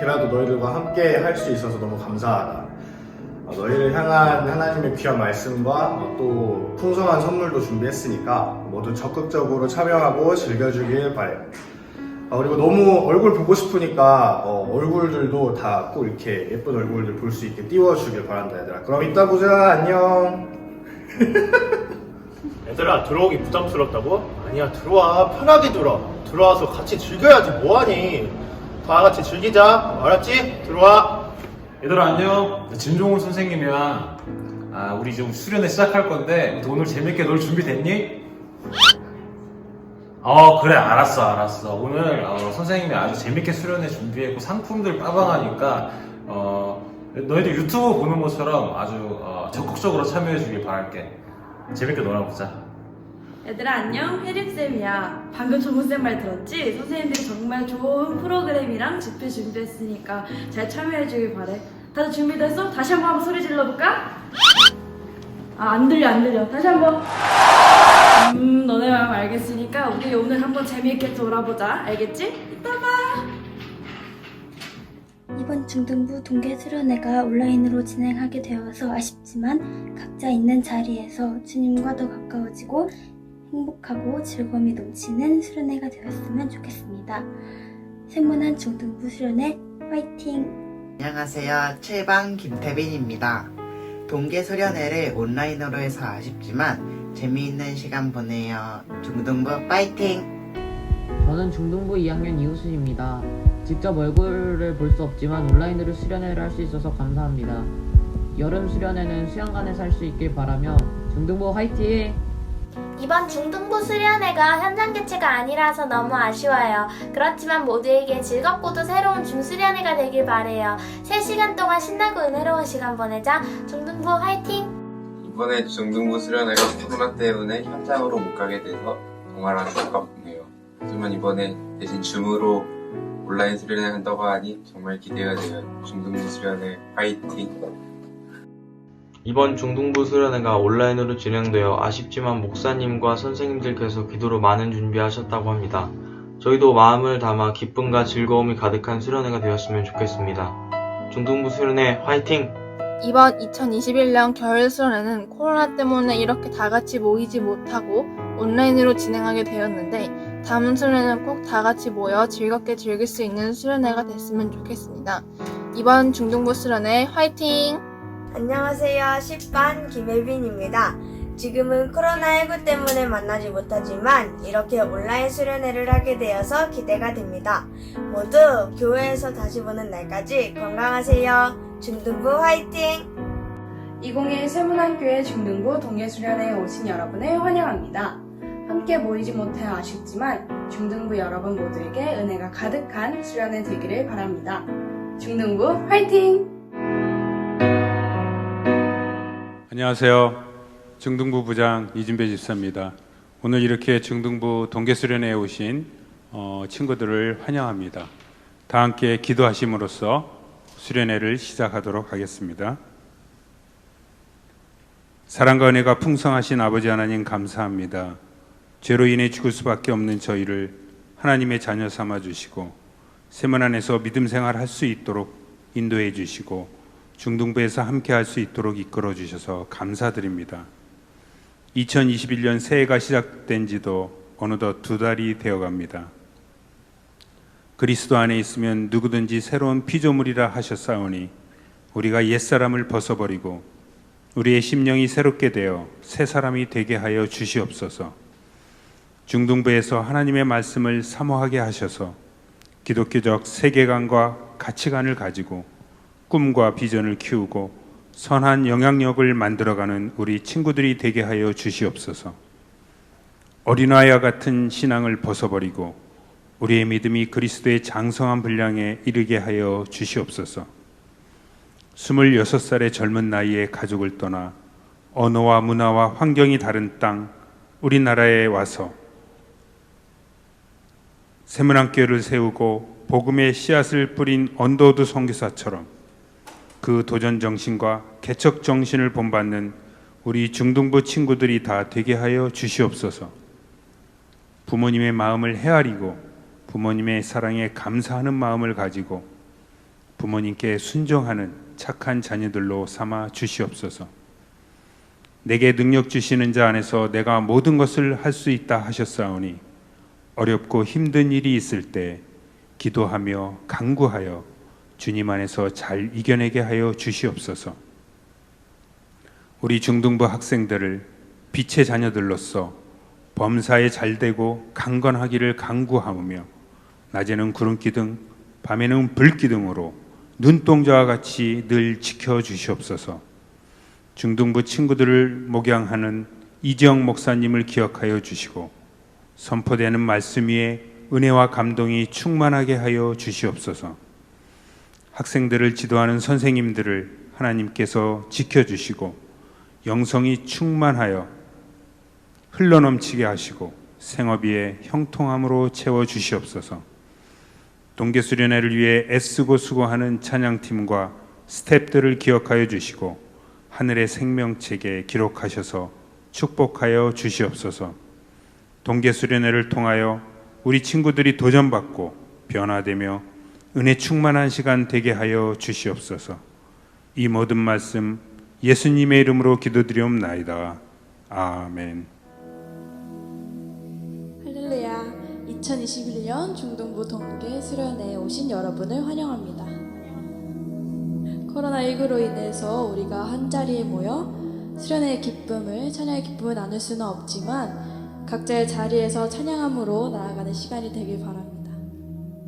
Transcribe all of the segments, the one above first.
그래도 너희들과 함께 할 수 있어서 너무 감사하다. 너희를 향한 하나님의 귀한 말씀과 또 풍성한 선물도 준비했으니까 모두 적극적으로 참여하고 즐겨주길 바래. 그리고 너무 얼굴 보고 싶으니까 얼굴들도 다 꼭 이렇게 예쁜 얼굴들 볼 수 있게 띄워주길 바란다 얘들아. 그럼 이따 보자. 안녕. 얘들아, 들어오기 부담스럽다고? 아니야, 들어와. 편하게 들어와서 같이 즐겨야지. 뭐하니? 다 같이 즐기자. 알았지? 들어와. 얘들아 안녕. 나 진종훈 선생님이야. 우리 좀 수련회 시작할 건데 오늘 재밌게 놀 준비됐니? 그래 알았어. 오늘 선생님이 아주 재밌게 수련회 준비했고 상품들 빠방하니까 너희들 유튜브 보는 것처럼 아주 적극적으로 참여해 주길 바랄게. 재밌게 놀아보자. 얘들아 안녕, 혜림쌤이야. 방금 조문쌤 말 들었지? 선생님들이 정말 좋은 프로그램이랑 집회 준비했으니까 잘 참여해주길 바래. 다들 준비됐어? 다시 한번 소리 질러볼까? 안 들려. 다시 한번. 너네 마음 알겠으니까 우리 오늘 한번 재미있게 놀아보자. 알겠지? 이따 봐. 이번 중등부 동계 수련회가 온라인으로 진행하게 되어서 아쉽지만 각자 있는 자리에서 주님과 더 가까워지고 행복하고 즐거움이 넘치는 수련회가 되었으면 좋겠습니다. 세문안 중등부 수련회 화이팅! 안녕하세요. 7반 김태빈입니다. 동계 수련회를 온라인으로 해서 아쉽지만 재미있는 시간 보내요. 중등부 파이팅! 저는 중등부 2학년 이우순입니다. 직접 얼굴을 볼 수 없지만 온라인으로 수련회를 할 수 있어서 감사합니다. 여름 수련회는 수영관에서 할 수 있길 바라며 중등부 화이팅! 이번 중등부 수련회가 현장 개최가 아니라서 너무 아쉬워요. 그렇지만 모두에게 즐겁고도 새로운 중수련회가 되길 바래요. 3시간 동안 신나고 은혜로운 시간 보내자. 중등부 화이팅! 이번에 중등부 수련회가 코로나 때문에 현장으로 못 가게 돼서 정말 안타깝네요. 하지만 이번에 대신 줌으로 온라인 수련회 한다고 하니 정말 기대가 돼요. 중등부 수련회 화이팅! 이번 중등부 수련회가 온라인으로 진행되어 아쉽지만 목사님과 선생님들께서 기도로 많은 준비하셨다고 합니다. 저희도 마음을 담아 기쁨과 즐거움이 가득한 수련회가 되었으면 좋겠습니다. 중등부 수련회 화이팅! 이번 2021년 겨울 수련회는 코로나 때문에 이렇게 다 같이 모이지 못하고 온라인으로 진행하게 되었는데 다음 수련회는 꼭 다 같이 모여 즐겁게 즐길 수 있는 수련회가 됐으면 좋겠습니다. 이번 중등부 수련회 화이팅! 안녕하세요. 10반 김혜빈입니다. 지금은 코로나19 때문에 만나지 못하지만 이렇게 온라인 수련회를 하게 되어서 기대가 됩니다. 모두 교회에서 다시 보는 날까지 건강하세요. 중등부 화이팅! 2021 세문안교회 중등부 동계수련회에 오신 여러분을 환영합니다. 함께 모이지 못해 아쉽지만 중등부 여러분 모두에게 은혜가 가득한 수련회 되기를 바랍니다. 중등부 화이팅! 안녕하세요. 중등부 부장 이진배 집사입니다. 오늘 이렇게 중등부 동계수련회에 오신 친구들을 환영합니다. 다 함께 기도하심으로써 수련회를 시작하도록 하겠습니다. 사랑과 은혜가 풍성하신 아버지 하나님 감사합니다. 죄로 인해 죽을 수밖에 없는 저희를 하나님의 자녀 삼아 주시고 세문 안에서 믿음 생활할 수 있도록 인도해 주시고 중등부에서 함께 할 수 있도록 이끌어 주셔서 감사드립니다. 2021년 새해가 시작된 지도 어느덧 2달이 되어갑니다. 그리스도 안에 있으면 누구든지 새로운 피조물이라 하셨사오니 우리가 옛사람을 벗어버리고 우리의 심령이 새롭게 되어 새 사람이 되게 하여 주시옵소서. 중등부에서 하나님의 말씀을 사모하게 하셔서 기독교적 세계관과 가치관을 가지고 꿈과 비전을 키우고 선한 영향력을 만들어가는 우리 친구들이 되게 하여 주시옵소서. 어린아이와 같은 신앙을 벗어버리고 우리의 믿음이 그리스도의 장성한 분량에 이르게 하여 주시옵소서. 26살의 젊은 나이에 가족을 떠나 언어와 문화와 환경이 다른 땅 우리나라에 와서 세문안교회를 세우고 복음의 씨앗을 뿌린 언더우드 선교사처럼 그 도전 정신과 개척 정신을 본받는 우리 중등부 친구들이 다 되게 하여 주시옵소서. 부모님의 마음을 헤아리고 부모님의 사랑에 감사하는 마음을 가지고 부모님께 순종하는 착한 자녀들로 삼아 주시옵소서. 내게 능력 주시는 자 안에서 내가 모든 것을 할 수 있다 하셨사오니 어렵고 힘든 일이 있을 때 기도하며 간구하여 주님 안에서 잘 이겨내게 하여 주시옵소서. 우리 중등부 학생들을 빛의 자녀들로서 범사에 잘되고 강건하기를 간구하며 낮에는 구름기둥 밤에는 불기둥으로 눈동자와 같이 늘 지켜주시옵소서. 중등부 친구들을 목양하는 이지영 목사님을 기억하여 주시고 선포되는 말씀 위에 은혜와 감동이 충만하게 하여 주시옵소서. 학생들을 지도하는 선생님들을 하나님께서 지켜주시고 영성이 충만하여 흘러넘치게 하시고 생업위에 형통함으로 채워주시옵소서. 동계수련회를 위해 애쓰고 수고하는 찬양팀과 스태프들을 기억하여 주시고 하늘의 생명책에 기록하셔서 축복하여 주시옵소서. 동계수련회를 통하여 우리 친구들이 도전받고 변화되며 은혜 충만한 시간 되게 하여 주시옵소서. 이 모든 말씀 예수님의 이름으로 기도드리옵나이다. 아멘. 할렐루야. 2021년 중등부 동계 수련회에 오신 여러분을 환영합니다. 코로나19로 인해서 우리가 한자리에 모여 수련회의 기쁨을, 찬양의 기쁨을 나눌 수는 없지만 각자의 자리에서 찬양함으로 나아가는 시간이 되길 바랍니다.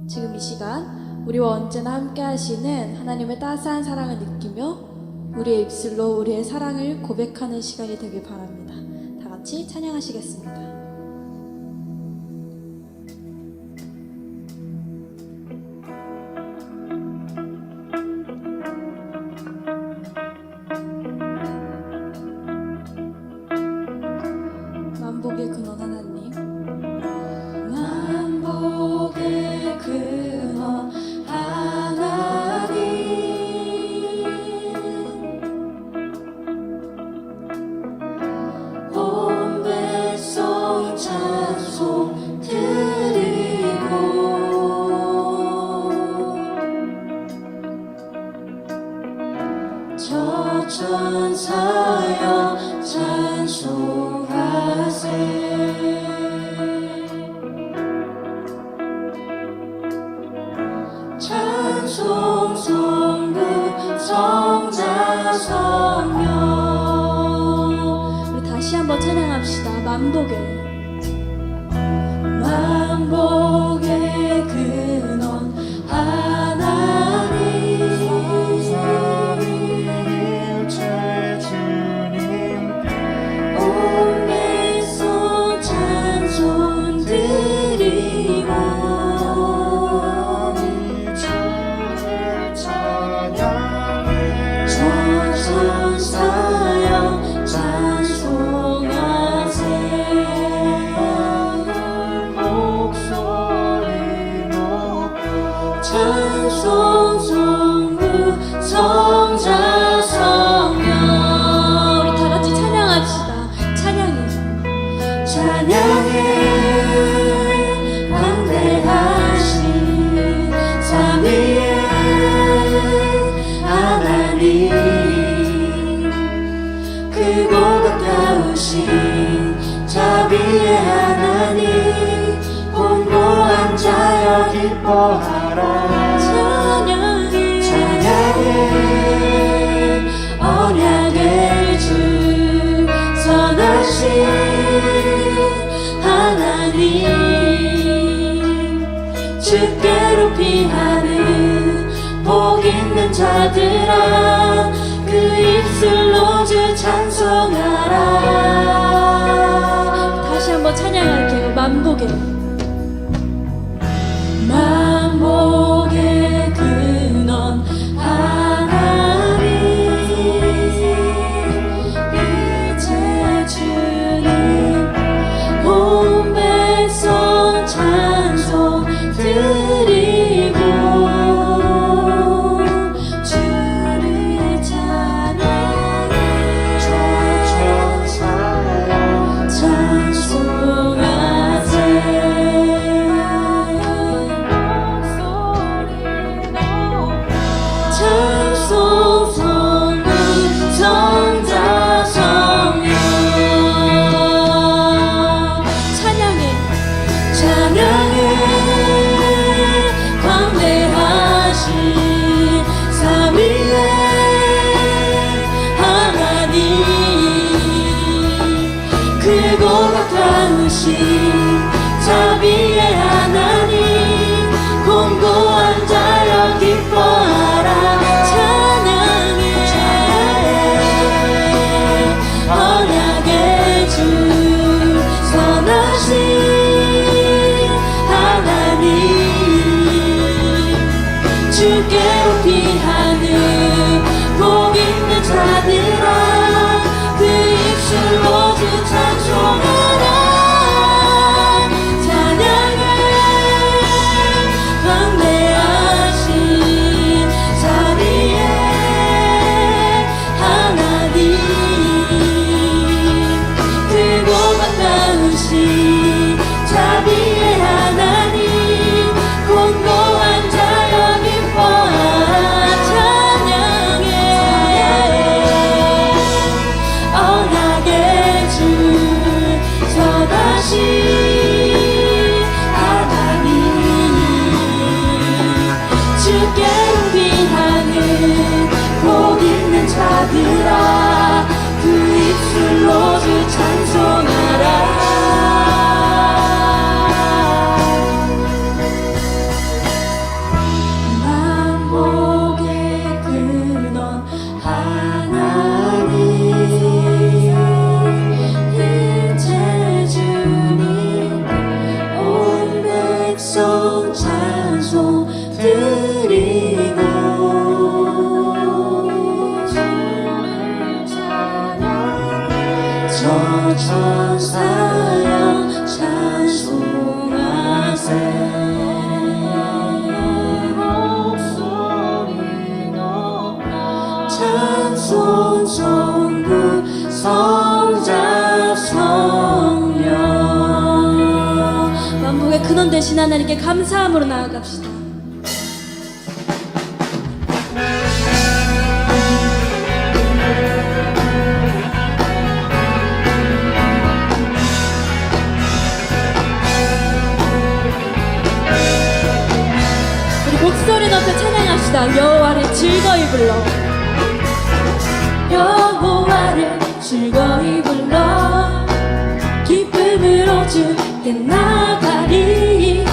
지금 이 시간 우리와 언제나 함께 하시는 하나님의 따스한 사랑을 느끼며 우리의 입술로 우리의 사랑을 고백하는 시간이 되길 바랍니다. 다 같이 찬양하시겠습니다. 만복의 근원 하나님, 만복의 근원 하나님, 온 백성 찬송 드리고 저 천사여 찬송하세. 찬송 성부 성자 성령. 우리 다시 한번 찬양합시다. 만복의 근원 하나님, 일체 주님 온 백성 찬송 드리고 주를 찬양해. 저 천사여 찬송하세. 목소리 높여 찬송 성부 성자 성령. 우리 다 같이 찬양합시다. 찬양해 광대하신 자비의 하나님, 크고 가까우신 자비의 하나님, 공고한 자여 기뻐하라. 찬양해 언약의 주 선하신 하나님, 주께로 피하는 복 있는 자들아 그 입술로 주 찬송하라. 다시 한번 찬양할게요. 만복의 근원 하나님, 이제 주님 온 백성 찬송 드리고 주를 찬양해. 저 천사여 찬송하세. 아들아 그 입술로 주 찬송하라. 만복의 근원 하나님 일체 주님 온 백성 찬송 드리고 주를 찬양 저 천사여 찬송하세. 목소리 높여 찬송 전부 성자 성령. 만복의 근원 되신 하나님께 감사함으로 나아갑시다. 우리 목소리 높여 찬양합시다. 여호와를 즐거이 불러. 여호와를 즐거이 불러 기쁨으로 주께 나가리.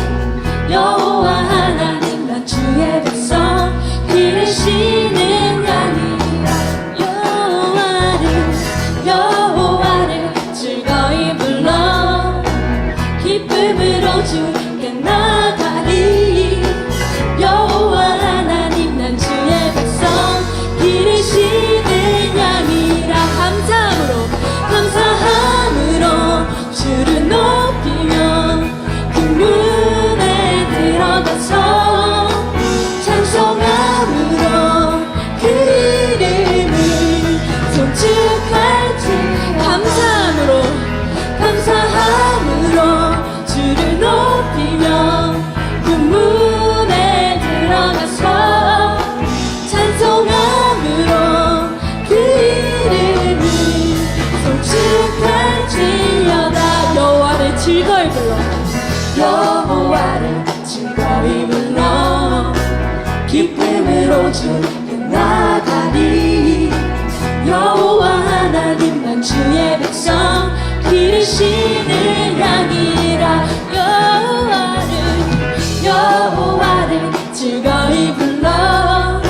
여호와 하나님 난 주의 백성 기르시는 양이라. 여호와를 즐거이 불러 기쁨으로 주께 나가리. 여호와 하나님 난 주의 백성 기르시는 양이라. 감사함으로 주를 높이며 그 문에 들어가서 찬송함으로 그 이름을 송축할지. 감사함으로 주를 높이며 그 문에 들어가서 찬송함으로 그 이름을 송축할지어다. 여호와를 즐거이 불러. 여호와를 즐거이 불러 기쁨으로 주께 나가리. 여호와 하나님 난 주의 백성 기르시는 양이라. 여호와를 즐거이 불러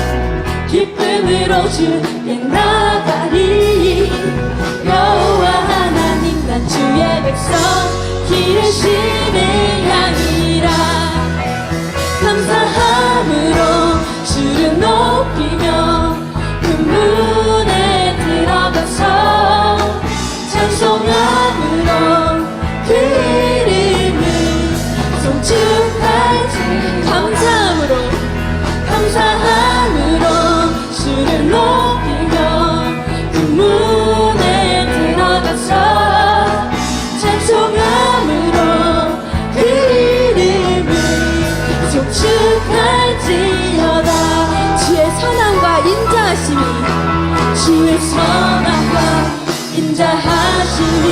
기쁨으로 주께 나가리. 여호와 하나님 난 주의 백성 기르시는 양이라. 감사함으로 주를 높이며 그 문에 들어가서 찬송함으로 그 이름을 송축할지. 감사함으로 주를 높이며 그 문에 들어가서 찬송함으로 그 이름을 송축할지어다. 주의 선함과 인자하심이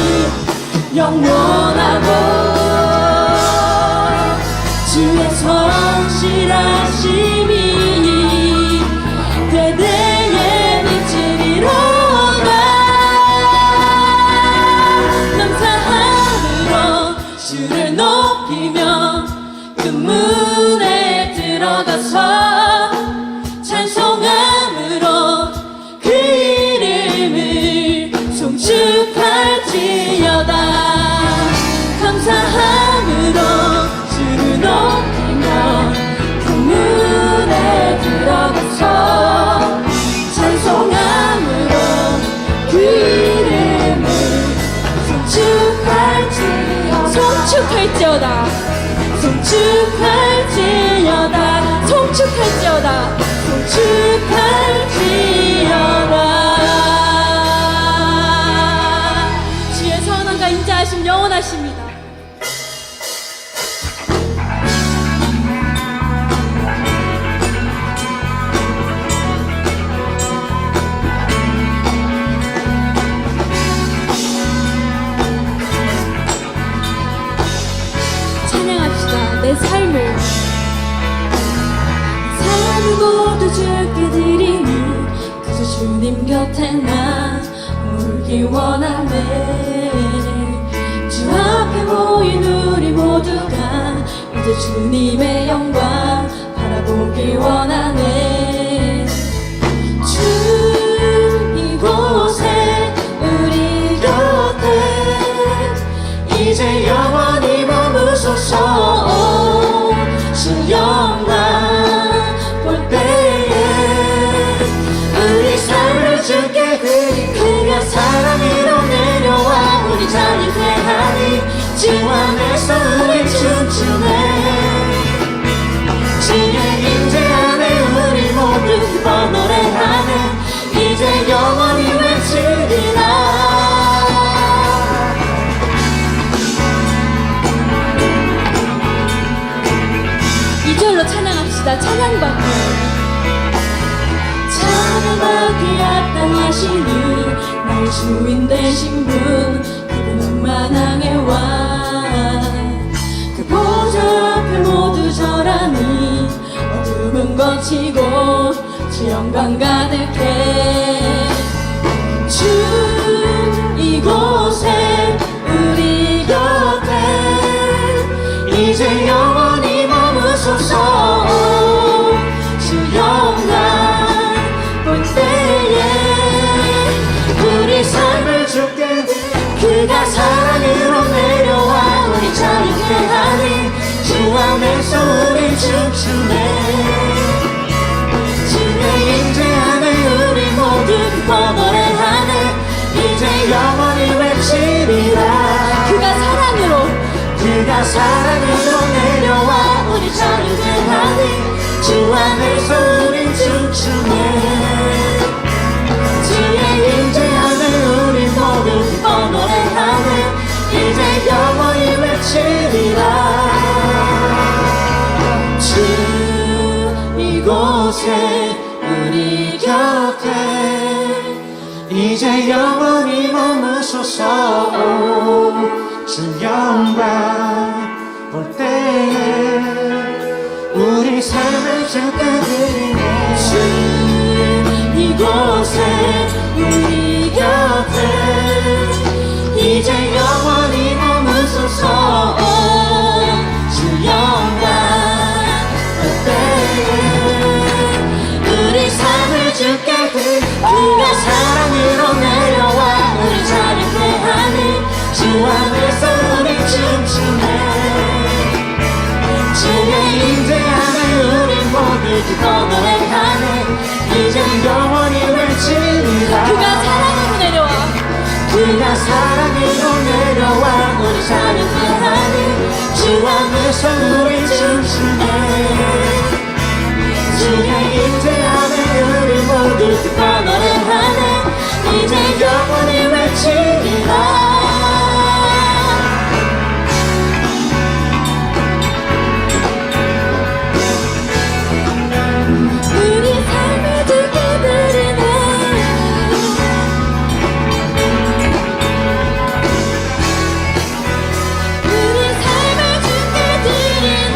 영원하고 주의 성실하심이 대대에 미치리로다. 감사함으로 주를 높이며 그 문에 들어가서 찬송함으로 그 이름을 송축할지어다. 감사함으로 주를 높이며 그 문에 들어가서 찬송함으로 그 이름을 송축할지어다. 송축할지어다. 송축할지어다. 송축할지어다. 주의 선함과 인자하심 영원하십니다. 찬양합시다. 내 삶을 주님 곁에 나 울기 원하네. 주 앞에 모인 우리 모두가 이제 주님의 영광 바라보기 원하네. 주 이곳에 우리 곁에 이제 영원히 머무소서. 주 영광 볼 때에 우리 삶을 주께 드리 그가 사랑으로 내려와 우리 자유케 하니 주 안에서 우리 춤추네. 주의 임재 안에 우리 모두 기뻐 노래하네. 이제 영원히 외치리라. 2절로 찬양합시다. 찬양받기 찬양받기 합당하시니 나의 주인 되신 분 그분만 향해 와. 그 보좌 앞에 모두 절하니 어둠은 거치고 주 영광 가득해. 주 이곳에 우리 곁에 이제 영원히 머무소서. 주 영광 볼 때에 우리 삶을 주께 그가 사랑으로 내려와 우리 자유케 하니 주 안에서 우리 춤추네. 주의 임재 안에 우리 모두 기뻐 노래하네. 이제 영원히 외치리라. 그가 사랑으로 내려와 우리 자유케 하니 주 안에서 우리 춤추네. 주의 임재 안에 우리 모두 기뻐 노래하네. 이제 영원히 외치리라. 주 이곳에 우리 곁에 이제 영원히 머무소서. 주 영광 볼 때에 우리 삶을 주께 드리네. 주 이곳에 우리 곁에 이제 영원히 머무소서. 주 영광 볼 때에 우리 삶을 주께 드리네. 그가 사랑으로 내려와 우리 자유케 하니 주 안에서 우리 춤추네. 주의 임재 안에 우리 모두 기뻐 노래하네. 이제 영원히 외치리라. 그가 사랑으로 내려와 우리 자유케 하니 주 안에서 우리 춤추네. 주의 임재 안에 우리 모두 기뻐 노래하네. 이제 영원히 외치리라. 우리 삶을 주께 드리네. 우리 삶을 주께 드리네.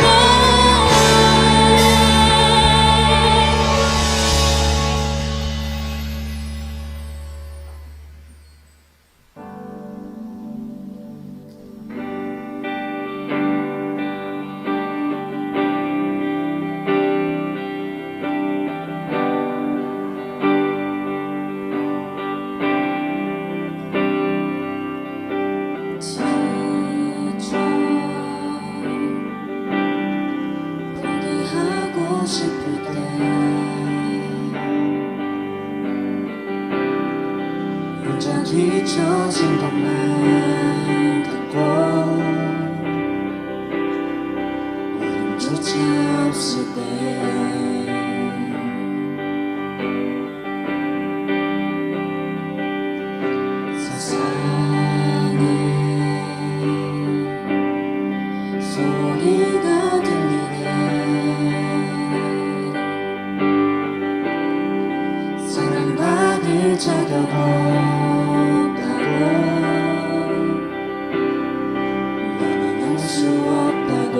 포기하고 싶을 때 혼자 뒤처진 것만 같고 이름조차 없을 때 세상에 소리가 들리네. 사랑받을 자격 없다고 나는 할 수 없다고.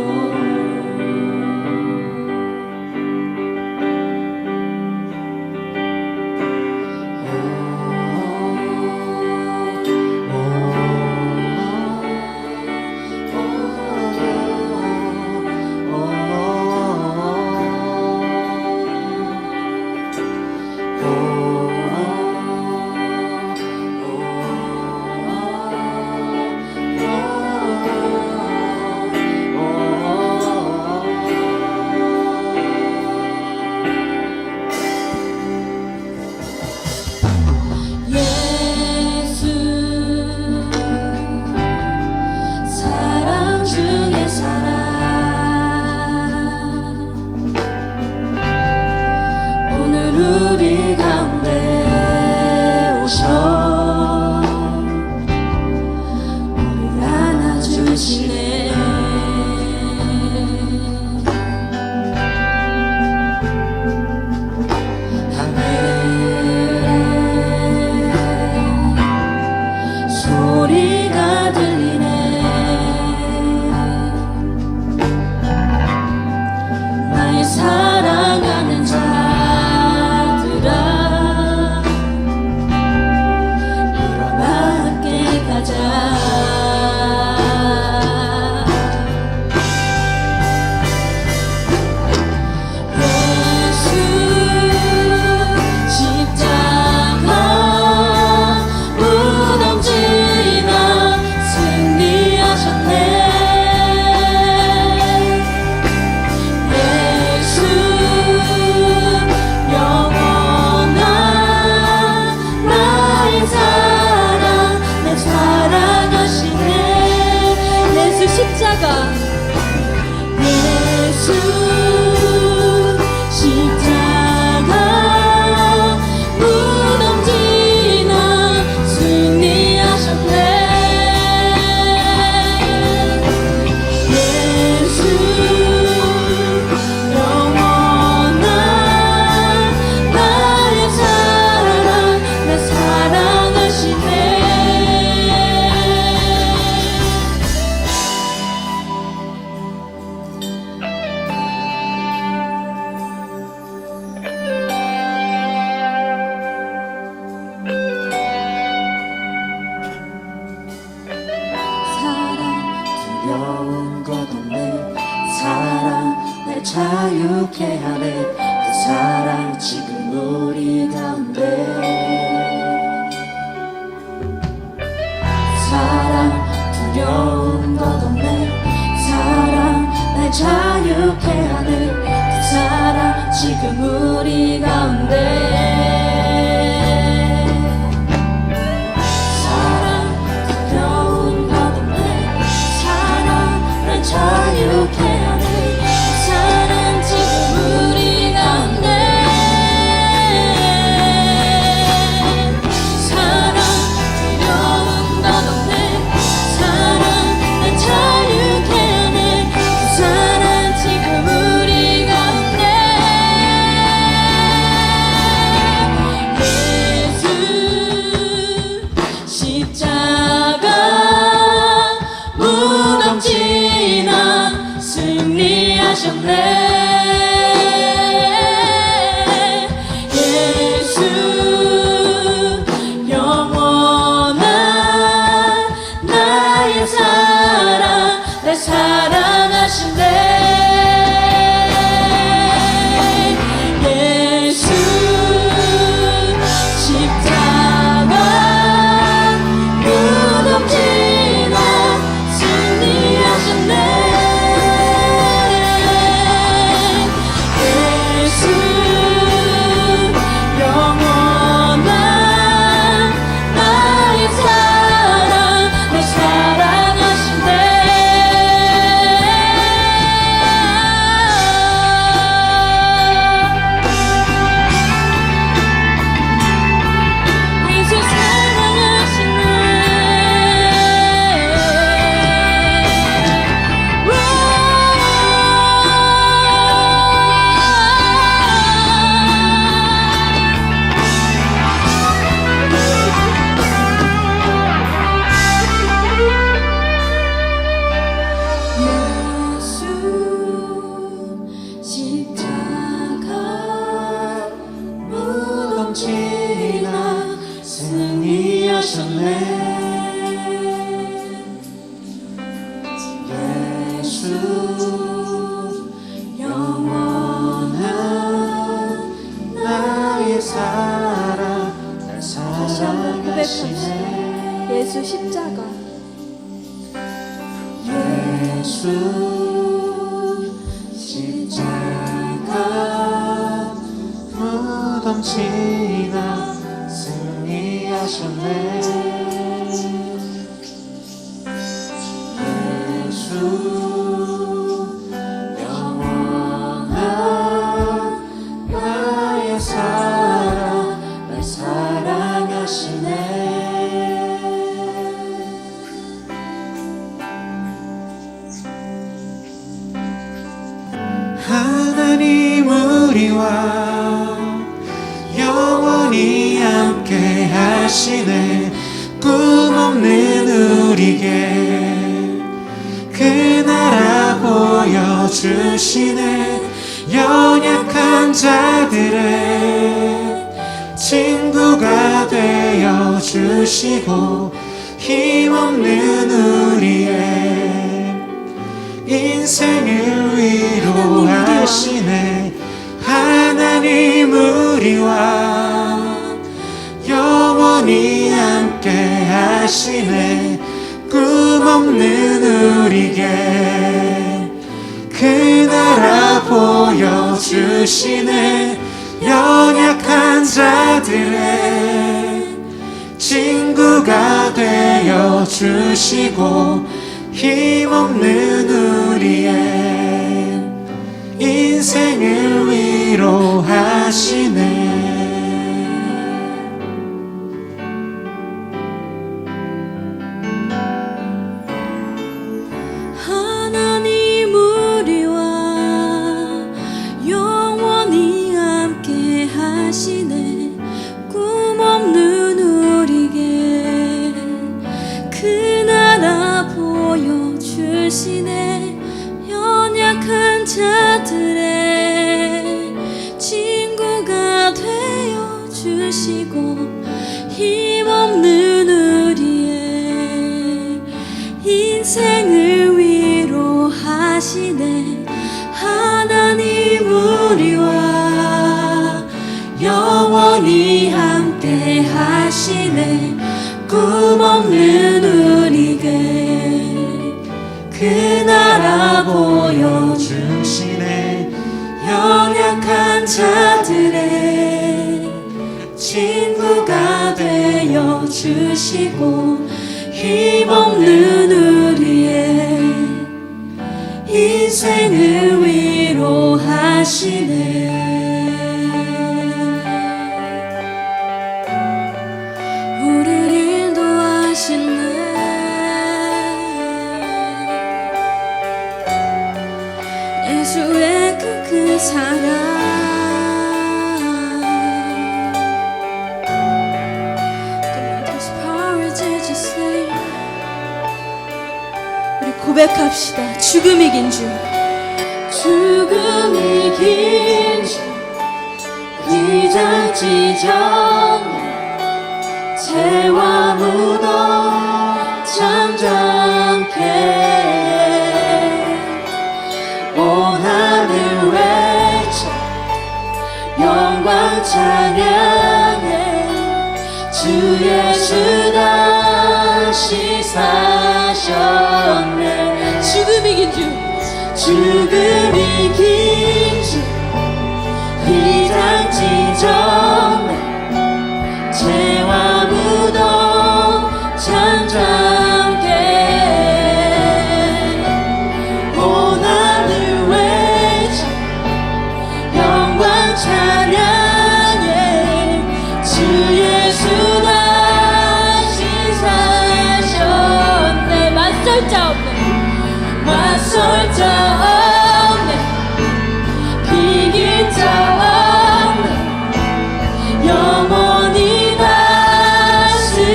지금 우리 가운데 사랑 두려움 거듭내 사랑 날 자유케 하네 사랑 지금 우리 가운데 사랑 두려움 거듭내 사랑 날 자유케 하네 사랑 지금 우리 가운데 예수 십자가 무덤 지나 승리하셨네 예수 영원한 나의 사랑 날 사랑하신대 예수 십자가 무덤 지나 승리하셨네 예수 영원한 나의 사랑 날 사랑하신대 예수 십자가 무덤 지나 승리하셨네 예수 영원한 나의 사랑 날 사랑하시네 예수 십자가 예수 십자가 무덤 지나 승리하셨네 예수 영원한 나의 사랑 날 사랑하시네 하나님 우리와 영원히 함께 하시네 꿈 없는 우리에게 그 나라 보여주시네 연약한 자들의 친구가 되어주시고 힘없는 우리의 인생을 위로하시네 하나님 우리와 영원히 함께 하시네 꿈 없는 우리에게 그 나라 보여주시네 연약한 자들의 친구가 되어주시고 힘없는 우리의 인생을 위로하시네 하나님 우리와 영원히 함께 하시네 꿈 없는 우리에게 그 나라 보여주시네 연약한 자들의 친구가 되어주시고 힘없는 우리의 인생을 위로하시네 하나님 우리와 영원히 함께 하시네 꿈 없는 우리에게 그 나라 보여주시네 연약한 자 주시고 힘없는 우리의 인생을 위로하시네. 우리를 인도하시네. 예수의 그 사랑 고백합시다. 죽음 이긴 주. 죽음 이긴 주 기장지정 죄와 무덤 잠잠케 온 하늘 외쳐 영광 찬양해 주 예수 다시 사셨네. 죽음 이긴 주. 죽음 이긴 주 비장지정 죄와 무덤 잠잠케 온 하늘 외쳐 영광 찬양해 주 예수 다시 사셨네. 맞설 자 없네. 맞설 자 없네. 비길 자 없네. 영원히 다스리는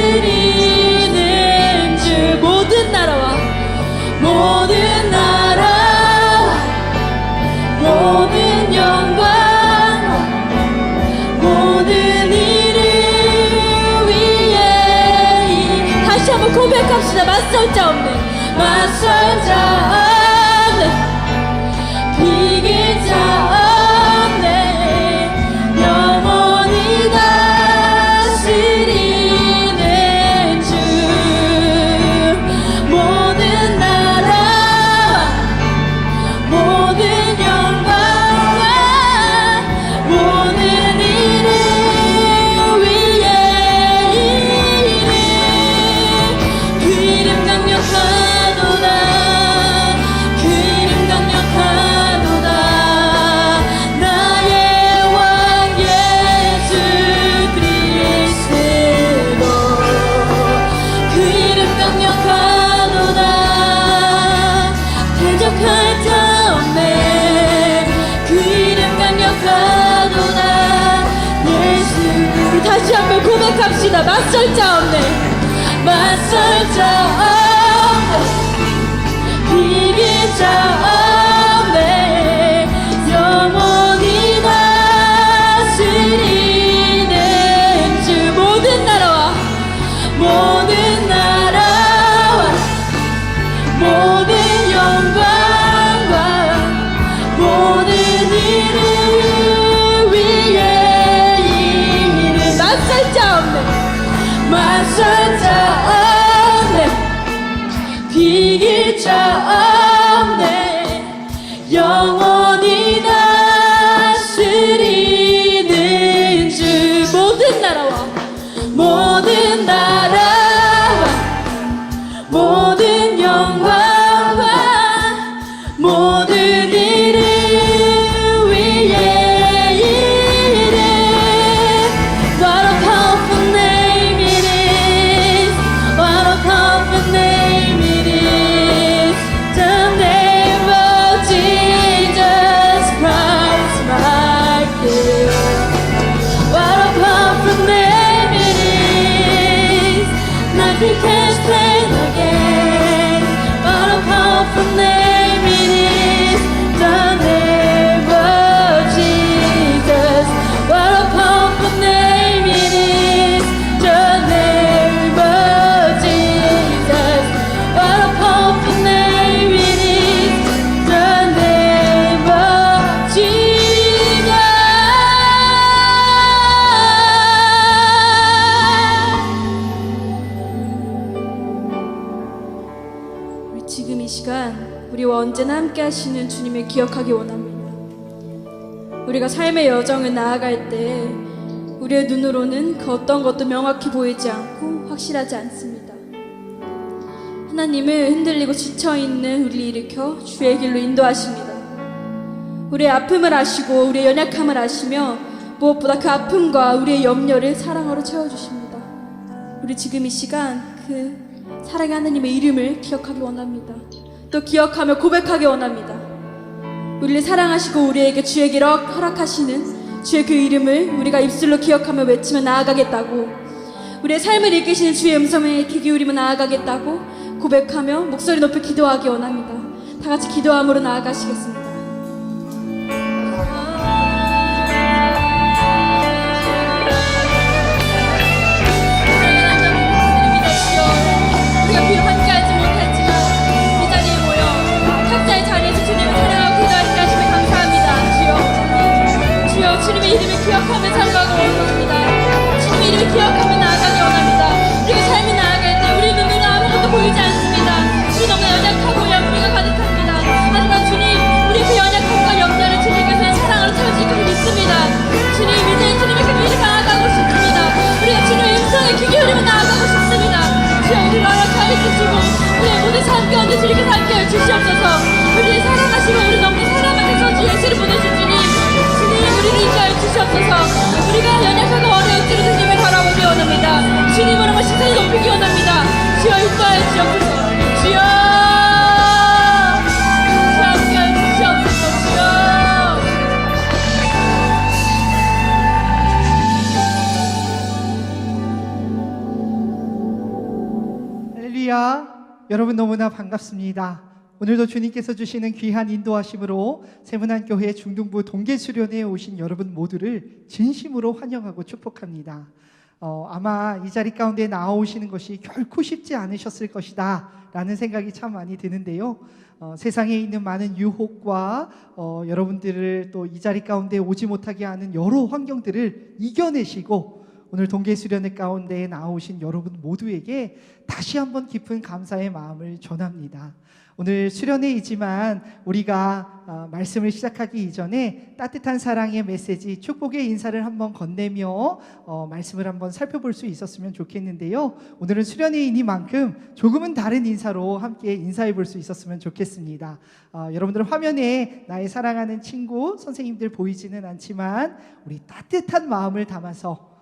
주 모든 나라와 모든 영광과 모든 일을 위해 다시 한번 고백합시다. 맞설 자 없네. 맞설 자 없네. 비길 자 없네. 영원히 다스리는 주 모든 나라와 모든 영광과 모든 일을 위해 그 이름 강력하도다. 그 이름 강력하도다. 나의 왕 예수 그리스도 그 이름 강력하도다. 대적할 자 없네. 그 이름 강력하도다. 예수 우리 다시 한번 고백합시다. 맞설 자 없네. 맞설 자 없네. 비길 자 없네. 영원히 다스리는 주 모든 나라와 모든 영광과 모든 일을 위해 이르는 맞설 자 없네. 맞설 자 없네. 비길 자 없네. 영원히 다스리는 주 모든 나라와 모든 영광과 모든 일을 위해 이르는 What a powerful name it is. What a powerful name it is. The name of Jesus Christ my King. What a powerful name it is. Nothing can stand against. What a powerful name it is. The name of Jesus. What a powerful name it is. The name of Jesus. What a powerful name it is. The name of Jesus. 우리 지금 이 시간 우리와 언제나 함께 하시는 주님을 기억하기 원합니다. 우리가 삶의 여정을 나아갈 때 우리의 눈으로는 그 어떤 것도 명확히 보이지 않고 확실하지 않습니다. 하나님은 흔들리고 지쳐있는 우리를 일으켜 주의 길로 인도하십니다. 우리의 아픔을 아시고 우리의 연약함을 아시며 무엇보다 그 아픔과 우리의 염려를 사랑으로 채워주십니다. 우리 지금 이 시간 그 사랑의 하나님의 이름을 기억하기 원합니다. 또 기억하며 고백하기 원합니다. 우리를 사랑하시고 우리에게 주의 길을 허락하시는 주의 그 이름을 우리가 입술로 기억하며 외치며 나아가겠다고, 우리의 삶을 이끄시는 주의 음성에 귀 기울이며 나아가겠다고 고백하며 목소리 높여 기도하기 원합니다. 다 같이 기도함으로 나아가시겠습니다. 우리가 비록 함께하지 못했지만 이 자리에 모여 각자의 자리에서 주님을 사랑하고 기도하시게 하시면 감사합니다. 주여 주님의 이름을 기억하며 살아가기 원합니다. 주님의 이름을 기억하며 나아가기 원합니다. 우리가 삶이 나아갈 때 우리 눈으로 아무것도 보이지 않습니다. 우리 너무 연약하고 염려가 가득합니다. 하지만 주님, 우리 그 연약함과 염려를 주님께서는 사랑으로 채워주실 것을 믿습니다. 주님, 이제 주님의 그 길을 나아가고 싶습니다. 우리가 주님의 음성에 귀 기울이며 나아가고 싶습니다. 주여, 우리를 허락하여 주시고 우리의 모든 삶 가운데 주님께서 함께하여 주시옵소서. 우리를 사랑하시고 우리 너무 사랑하셔서 주 예수를 보내신 주님, 우리를 인도하여 주시옵소서. 우리가 연약하고 어려울지라도 주님을 바라보기 원합니다. 주님으로 시선을 높이기 원합니다. 주여, 인도하여 주시옵소서. 주여, 함께하여 주시옵소서. 주여. 할렐루야. 여러분 너무나 반갑습니다. 오늘도 주님께서 주시는 귀한 인도하심으로 세문안교회 중등부 동계수련회에 오신 여러분 모두를 진심으로 환영하고 축복합니다. 아마 이 자리 가운데 나오시는 것이 결코 쉽지 않으셨을 것이다 라는 생각이 참 많이 드는데요. 세상에 있는 많은 유혹과 여러분들을 또 이 자리 가운데 오지 못하게 하는 여러 환경들을 이겨내시고 오늘 동계수련회 가운데 나오신 여러분 모두에게 다시 한번 깊은 감사의 마음을 전합니다. 오늘 수련회이지만 우리가 말씀을 시작하기 이전에 따뜻한 사랑의 메시지, 축복의 인사를 한번 건네며 말씀을 한번 살펴볼 수 있었으면 좋겠는데요. 오늘은 수련회이니만큼 조금은 다른 인사로 함께 인사해 볼 수 있었으면 좋겠습니다. 여러분들 화면에 나의 사랑하는 친구, 선생님들 보이지는 않지만 우리 따뜻한 마음을 담아서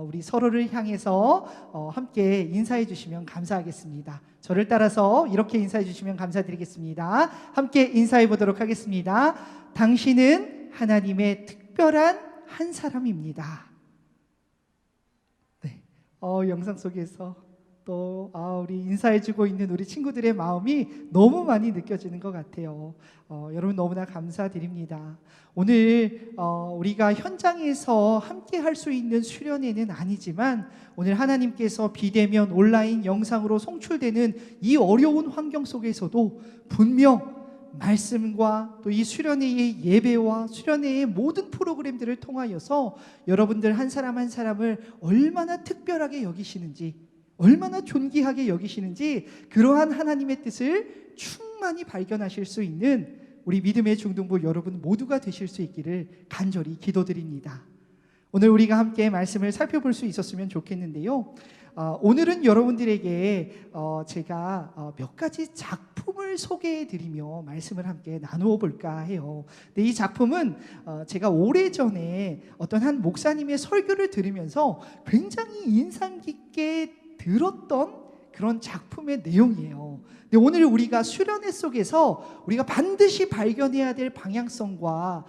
우리 서로를 향해서 함께 인사해 주시면 감사하겠습니다. 저를 따라서 이렇게 인사해 주시면 감사드리겠습니다. 함께 인사해 보도록 하겠습니다. 당신은 하나님의 특별한 한 사람입니다. 네, 영상 속에서 또 우리 인사해주고 있는 우리 친구들의 마음이 너무 많이 느껴지는 것 같아요. 여러분 너무나 감사드립니다. 오늘 우리가 현장에서 함께 할 수 있는 수련회는 아니지만 오늘 하나님께서 비대면 온라인 영상으로 송출되는 이 어려운 환경 속에서도 분명 말씀과 또 이 수련회의 예배와 수련회의 모든 프로그램들을 통하여서 여러분들 한 사람 한 사람을 얼마나 특별하게 여기시는지, 얼마나 존귀하게 여기시는지 그러한 하나님의 뜻을 충만히 발견하실 수 있는 우리 믿음의 중등부 여러분 모두가 되실 수 있기를 간절히 기도드립니다. 오늘 우리가 함께 말씀을 살펴볼 수 있었으면 좋겠는데요. 오늘은 여러분들에게 제가 몇 가지 작품을 소개해드리며 말씀을 함께 나누어 볼까 해요. 근데 이 작품은 제가 오래전에 어떤 한 목사님의 설교를 들으면서 굉장히 인상 깊게 들었던 그런 작품의 내용이에요. 근데 오늘 우리가 수련회 속에서 우리가 반드시 발견해야 될 방향성과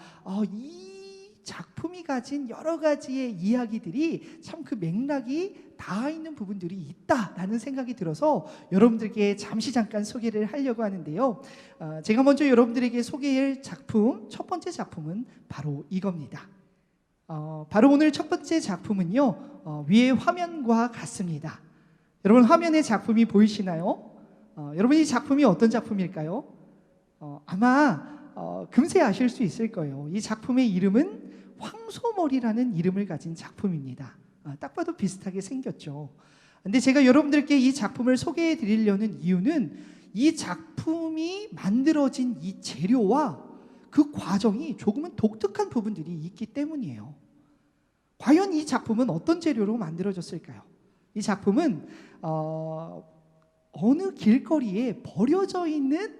이 작품이 가진 여러 가지의 이야기들이 참 그 맥락이 닿아 있는 부분들이 있다라는 생각이 들어서 여러분들께 잠깐 소개를 하려고 하는데요. 제가 먼저 여러분들에게 소개할 작품, 첫 번째 작품은 바로 이겁니다. 바로 오늘 첫 번째 작품은요, 위의 화면과 같습니다. 여러분 화면에 작품이 보이시나요? 여러분 이 작품이 어떤 작품일까요? 아마 금세 아실 수 있을 거예요. 이 작품의 이름은 황소머리라는 이름을 가진 작품입니다. 딱 봐도 비슷하게 생겼죠. 근데 제가 여러분들께 이 작품을 소개해 드리려는 이유는 이 작품이 만들어진 이 재료와 그 과정이 조금은 독특한 부분들이 있기 때문이에요. 과연 이 작품은 어떤 재료로 만들어졌을까요? 이 작품은 어느 길거리에 버려져 있는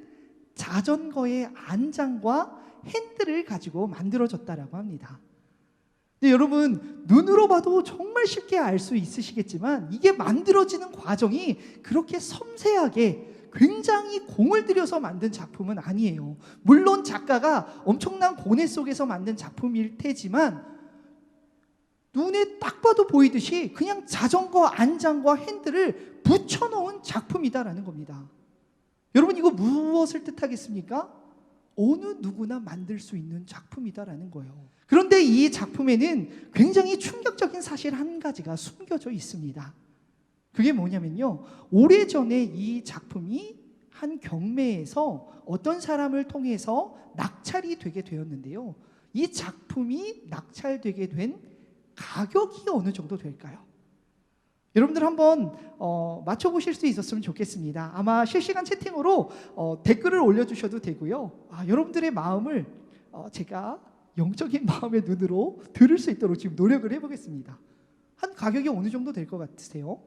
자전거의 안장과 핸들을 가지고 만들어졌다라고 합니다. 근데 여러분, 눈으로 봐도 정말 쉽게 알 수 있으시겠지만 이게 만들어지는 과정이 그렇게 섬세하게 굉장히 공을 들여서 만든 작품은 아니에요. 물론 작가가 엄청난 고뇌 속에서 만든 작품일 테지만 눈에 딱 봐도 보이듯이 그냥 자전거 안장과 핸들을 붙여놓은 작품이다라는 겁니다. 여러분, 이거 무엇을 뜻하겠습니까? 어느 누구나 만들 수 있는 작품이다라는 거예요. 그런데 이 작품에는 굉장히 충격적인 사실 한 가지가 숨겨져 있습니다. 그게 뭐냐면요, 오래전에 이 작품이 한 경매에서 어떤 사람을 통해서 낙찰이 되게 되었는데요, 이 작품이 낙찰되게 된 가격이 어느 정도 될까요? 여러분들 한번 맞춰보실 수 있었으면 좋겠습니다. 아마 실시간 채팅으로 댓글을 올려주셔도 되고요. 여러분들의 마음을 제가 영적인 마음의 눈으로 들을 수 있도록 지금 노력을 해보겠습니다. 한 가격이 어느 정도 될 것 같으세요?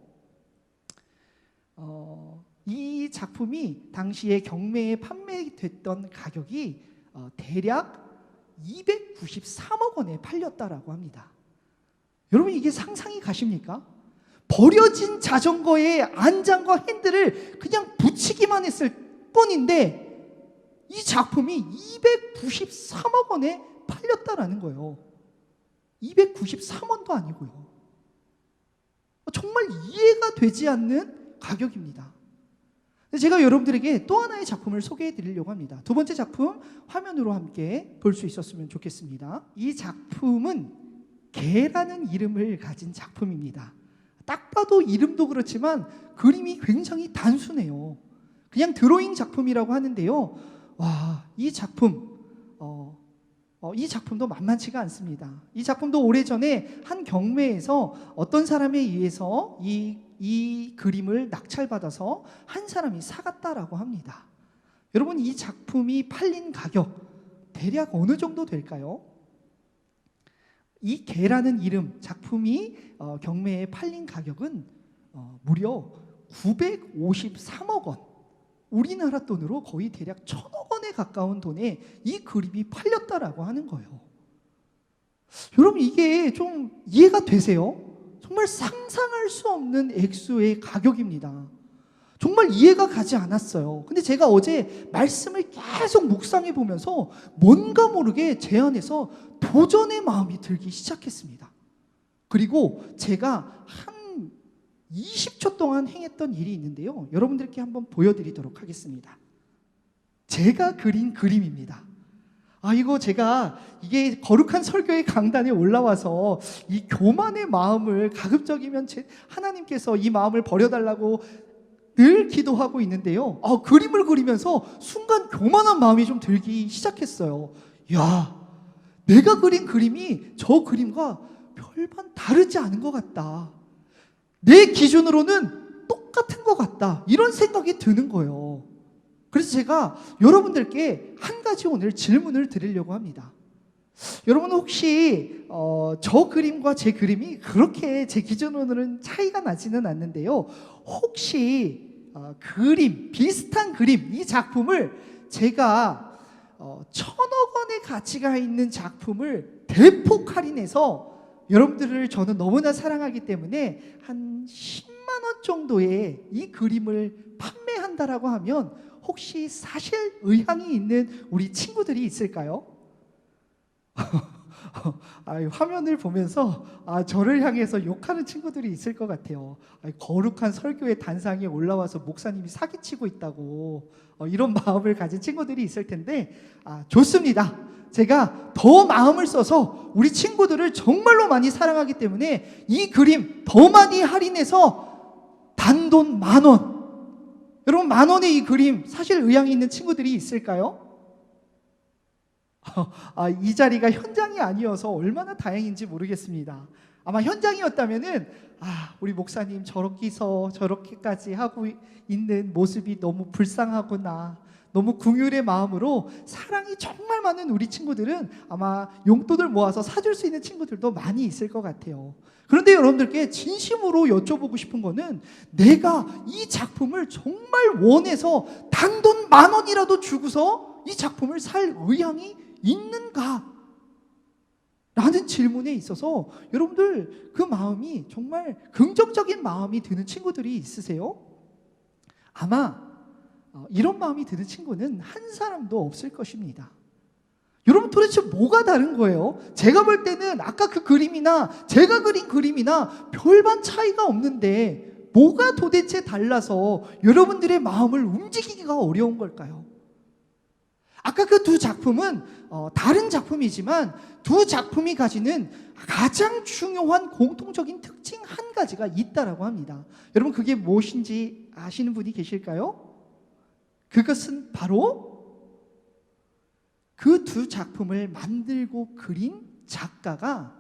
이 작품이 당시에 경매에 판매됐던 가격이 대략 293억 원에 팔렸다라고 합니다. 여러분, 이게 상상이 가십니까? 버려진 자전거의 안장과 핸들을 그냥 붙이기만 했을 뿐인데 이 작품이 293억 원에 팔렸다라는 거예요. 293원도 아니고요. 정말 이해가 되지 않는 가격입니다. 제가 여러분들에게 또 하나의 작품을 소개해 드리려고 합니다. 두 번째 작품 화면으로 함께 볼 수 있었으면 좋겠습니다. 이 작품은 개라는 이름을 가진 작품입니다. 딱 봐도 이름도 그렇지만 그림이 굉장히 단순해요. 그냥 드로잉 작품이라고 하는데요. 와, 이 작품도 만만치가 않습니다. 이 작품도 오래전에 한 경매에서 어떤 사람에 의해서 이 그림을 낙찰받아서 한 사람이 사갔다라고 합니다. 여러분, 이 작품이 팔린 가격 대략 어느 정도 될까요? 이 개라는 이름 작품이 경매에 팔린 가격은 무려 953억 원, 우리나라 돈으로 거의 대략 1000억 원에 가까운 돈에 이 그림이 팔렸다라고 하는 거예요. 여러분, 이게 좀 이해가 되세요? 정말 상상할 수 없는 액수의 가격입니다. 정말 이해가 가지 않았어요. 근데 제가 어제 말씀을 계속 묵상해 보면서 뭔가 모르게 제 안에서 도전의 마음이 들기 시작했습니다. 그리고 제가 한 20초 동안 행했던 일이 있는데요, 여러분들께 한번 보여드리도록 하겠습니다. 제가 그린 그림입니다. 이게 거룩한 설교의 강단에 올라와서 이 교만의 마음을 가급적이면 하나님께서 이 마음을 버려달라고 늘 기도하고 있는데요, 그림을 그리면서 순간 교만한 마음이 좀 들기 시작했어요. 야, 내가 그린 그림이 저 그림과 별반 다르지 않은 것 같다. 내 기준으로는 똑같은 것 같다. 이런 생각이 드는 거예요. 그래서 제가 여러분들께 한 가지 오늘 질문을 드리려고 합니다. 여러분, 혹시 저 그림과 제 그림이 그렇게 제 기준으로는 차이가 나지는 않는데요, 혹시 비슷한 그림, 이 작품을 제가 1000억 원의 가치가 있는 작품을 대폭 할인해서 여러분들을 저는 너무나 사랑하기 때문에 한 10만 원 정도의 이 그림을 판매한다라고 하면 혹시 사실 의향이 있는 우리 친구들이 있을까요? 화면을 보면서 저를 향해서 욕하는 친구들이 있을 것 같아요. 거룩한 설교의 단상에 올라와서 목사님이 사기치고 있다고 이런 마음을 가진 친구들이 있을 텐데, 좋습니다. 제가 더 마음을 써서 우리 친구들을 정말로 많이 사랑하기 때문에 이 그림 더 많이 할인해서 단돈 10,000원. 여러분, 10,000원의 이 그림 사실 의향이 있는 친구들이 있을까요? 이 자리가 현장이 아니어서 얼마나 다행인지 모르겠습니다. 아마 현장이었다면은 우리 목사님 저렇게까지 하고 있는 모습이 너무 불쌍하구나, 너무 긍휼의 마음으로 사랑이 정말 많은 우리 친구들은 아마 용돈을 모아서 사줄 수 있는 친구들도 많이 있을 것 같아요. 그런데 여러분들께 진심으로 여쭤보고 싶은 거는 내가 이 작품을 정말 원해서 단돈 10,000원이라도 주고서 이 작품을 살 의향이 있는가? 라는 질문에 있어서 여러분들 그 마음이 정말 긍정적인 마음이 드는 친구들이 있으세요? 아마 이런 마음이 드는 친구는 한 사람도 없을 것입니다. 여러분 도대체 뭐가 다른 거예요? 제가 볼 때는 아까 그 그림이나 제가 그린 그림이나 별반 차이가 없는데 뭐가 도대체 달라서 여러분들의 마음을 움직이기가 어려운 걸까요? 아까 그 두 작품은 다른 작품이지만 두 작품이 가지는 가장 중요한 공통적인 특징 한 가지가 있다라고 합니다. 여러분 그게 무엇인지 아시는 분이 계실까요? 그것은 바로 그 두 작품을 만들고 그린 작가가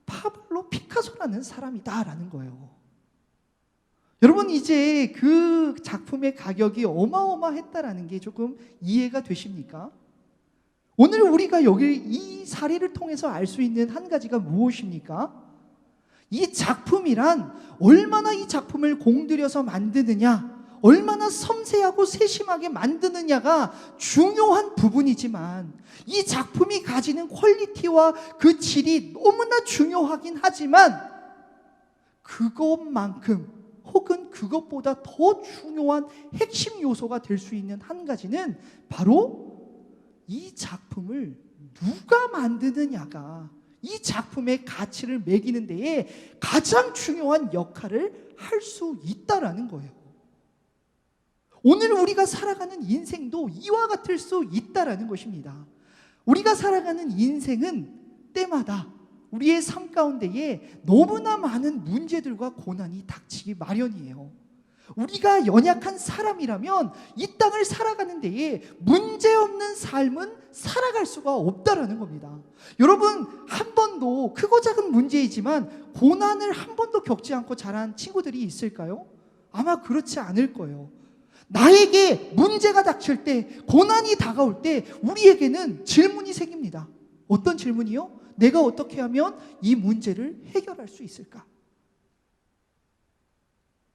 파블로 피카소라는 사람이다라는 거예요. 여러분 이제 그 작품의 가격이 어마어마했다라는 게 조금 이해가 되십니까? 오늘 우리가 여기 이 사례를 통해서 알 수 있는 한 가지가 무엇입니까? 이 작품이란 얼마나 이 작품을 공들여서 만드느냐, 얼마나 섬세하고 세심하게 만드느냐가 중요한 부분이지만 이 작품이 가지는 퀄리티와 그 질이 너무나 중요하긴 하지만 그것만큼 혹은 그것보다 더 중요한 핵심 요소가 될 수 있는 한 가지는 바로 이 작품을 누가 만드느냐가 이 작품의 가치를 매기는 데에 가장 중요한 역할을 할 수 있다라는 거예요. 오늘 우리가 살아가는 인생도 이와 같을 수 있다라는 것입니다. 우리가 살아가는 인생은 때마다 우리의 삶 가운데에 너무나 많은 문제들과 고난이 닥치기 마련이에요. 우리가 연약한 사람이라면 이 땅을 살아가는 데에 문제없는 삶은 살아갈 수가 없다라는 겁니다. 여러분 한 번도 크고 작은 문제이지만 고난을 한 번도 겪지 않고 자란 친구들이 있을까요? 아마 그렇지 않을 거예요. 나에게 문제가 닥칠 때, 고난이 다가올 때 우리에게는 질문이 생깁니다. 어떤 질문이요? 내가 어떻게 하면 이 문제를 해결할 수 있을까?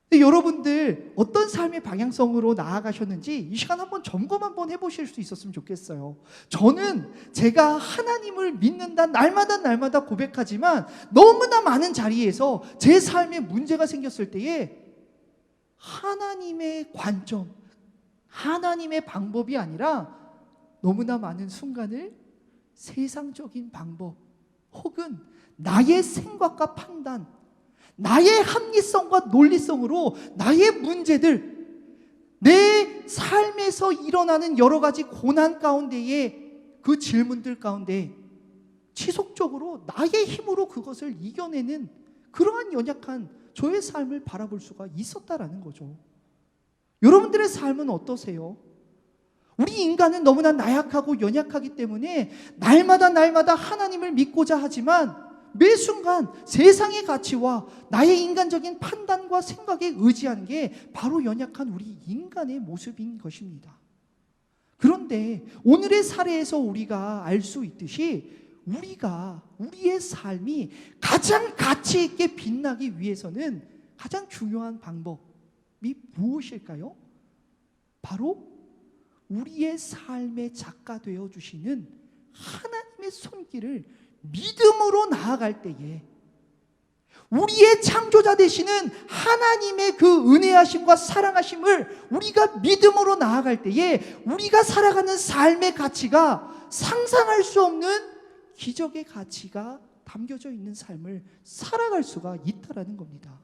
근데 여러분들 어떤 삶의 방향성으로 나아가셨는지 이 시간 한번 점검 한번 해보실 수 있었으면 좋겠어요. 저는 제가 하나님을 믿는다 날마다 고백하지만 너무나 많은 자리에서 제 삶에 문제가 생겼을 때에 하나님의 관점, 하나님의 방법이 아니라 너무나 많은 순간을 세상적인 방법 혹은 나의 생각과 판단, 나의 합리성과 논리성으로 나의 문제들, 내 삶에서 일어나는 여러 가지 고난 가운데에 그 질문들 가운데 지속적으로 나의 힘으로 그것을 이겨내는 그러한 연약한 저의 삶을 바라볼 수가 있었다라는 거죠. 여러분들의 삶은 어떠세요? 우리 인간은 너무나 나약하고 연약하기 때문에 날마다 하나님을 믿고자 하지만 매 순간 세상의 가치와 나의 인간적인 판단과 생각에 의지하는 게 바로 연약한 우리 인간의 모습인 것입니다. 그런데 오늘의 사례에서 우리가 알 수 있듯이 우리의 삶이 가장 가치 있게 빛나기 위해서는 가장 중요한 방법이 무엇일까요? 바로 우리의 삶의 작가 되어 주시는 하나님의 손길을 믿음으로 나아갈 때에 우리의 창조자 되시는 하나님의 그 은혜하심과 사랑하심을 우리가 믿음으로 나아갈 때에 우리가 살아가는 삶의 가치가 상상할 수 없는 기적의 가치가 담겨져 있는 삶을 살아갈 수가 있다라는 겁니다.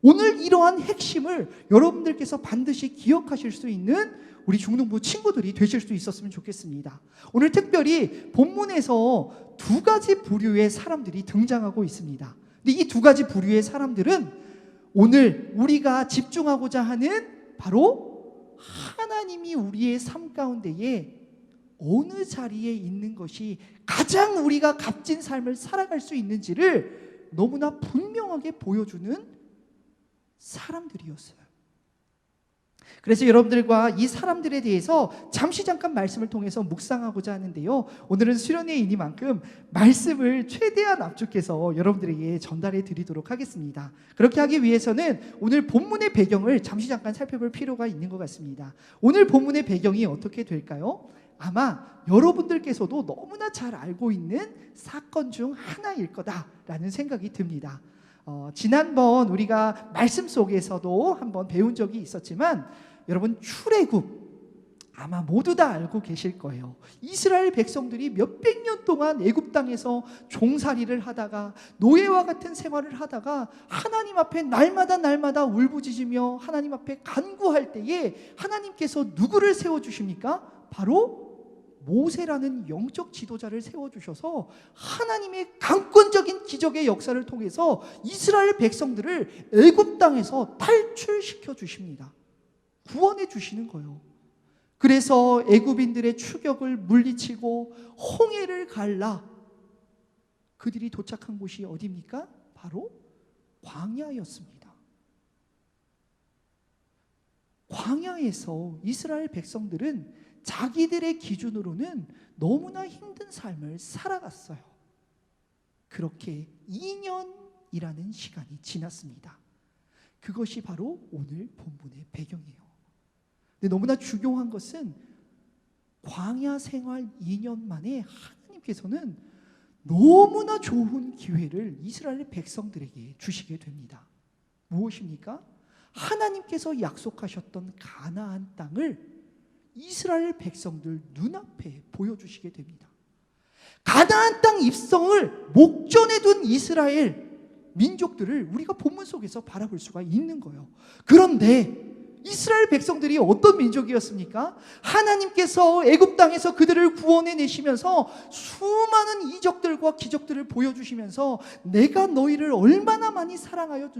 오늘 이러한 핵심을 여러분들께서 반드시 기억하실 수 있는 우리 중등부 친구들이 되실 수 있었으면 좋겠습니다. 오늘 특별히 본문에서 두 가지 부류의 사람들이 등장하고 있습니다. 근데 이 두 가지 부류의 사람들은 오늘 우리가 집중하고자 하는 바로 하나님이 우리의 삶 가운데에 어느 자리에 있는 것이 가장 우리가 값진 삶을 살아갈 수 있는지를 너무나 분명하게 보여주는 사람들이었어요. 그래서 여러분들과 이 사람들에 대해서 잠깐 말씀을 통해서 묵상하고자 하는데요. 오늘은 수련회이니만큼 말씀을 최대한 압축해서 여러분들에게 전달해 드리도록 하겠습니다. 그렇게 하기 위해서는 오늘 본문의 배경을 잠깐 살펴볼 필요가 있는 것 같습니다. 오늘 본문의 배경이 어떻게 될까요? 아마 여러분들께서도 너무나 잘 알고 있는 사건 중 하나일 거다라는 생각이 듭니다. 지난번 우리가 말씀 속에서도 한번 배운 적이 있었지만 여러분, 출애굽 아마 모두 다 알고 계실 거예요. 이스라엘 백성들이 몇백 년 동안 애굽 땅에서 종살이를 하다가 노예와 같은 생활을 하다가 하나님 앞에 날마다 울부짖으며 하나님 앞에 간구할 때에 하나님께서 누구를 세워주십니까? 바로 모세라는 영적 지도자를 세워주셔서 하나님의 강권적인 기적의 역사를 통해서 이스라엘 백성들을 애굽 땅에서 탈출시켜 주십니다. 구원해 주시는 거예요. 그래서 애굽인들의 추격을 물리치고 홍해를 갈라 그들이 도착한 곳이 어디입니까? 바로 광야였습니다. 광야에서 이스라엘 백성들은 자기들의 기준으로는 너무나 힘든 삶을 살아갔어요. 그렇게 2년이라는 시간이 지났습니다. 그것이 바로 오늘 본문의 배경이에요. 근데 너무나 중요한 것은 광야 생활 2년 만에 하나님께서는 너무나 좋은 기회를 이스라엘 백성들에게 주시게 됩니다. 무엇입니까? 하나님께서 약속하셨던 가나안 땅을 이스라엘 백성들 눈앞에 보여주시게 됩니다. 가나안 땅 입성을 목전에 둔 이스라엘 민족들을 우리가 본문 속에서 바라볼 수가 있는 거예요. 그런데 이스라엘 백성들이 어떤 민족이었습니까? 하나님께서 애굽 땅에서 그들을 구원해 내시면서 수많은 이적들과 기적들을 보여주시면서 내가 너희를 얼마나 많이 사랑하여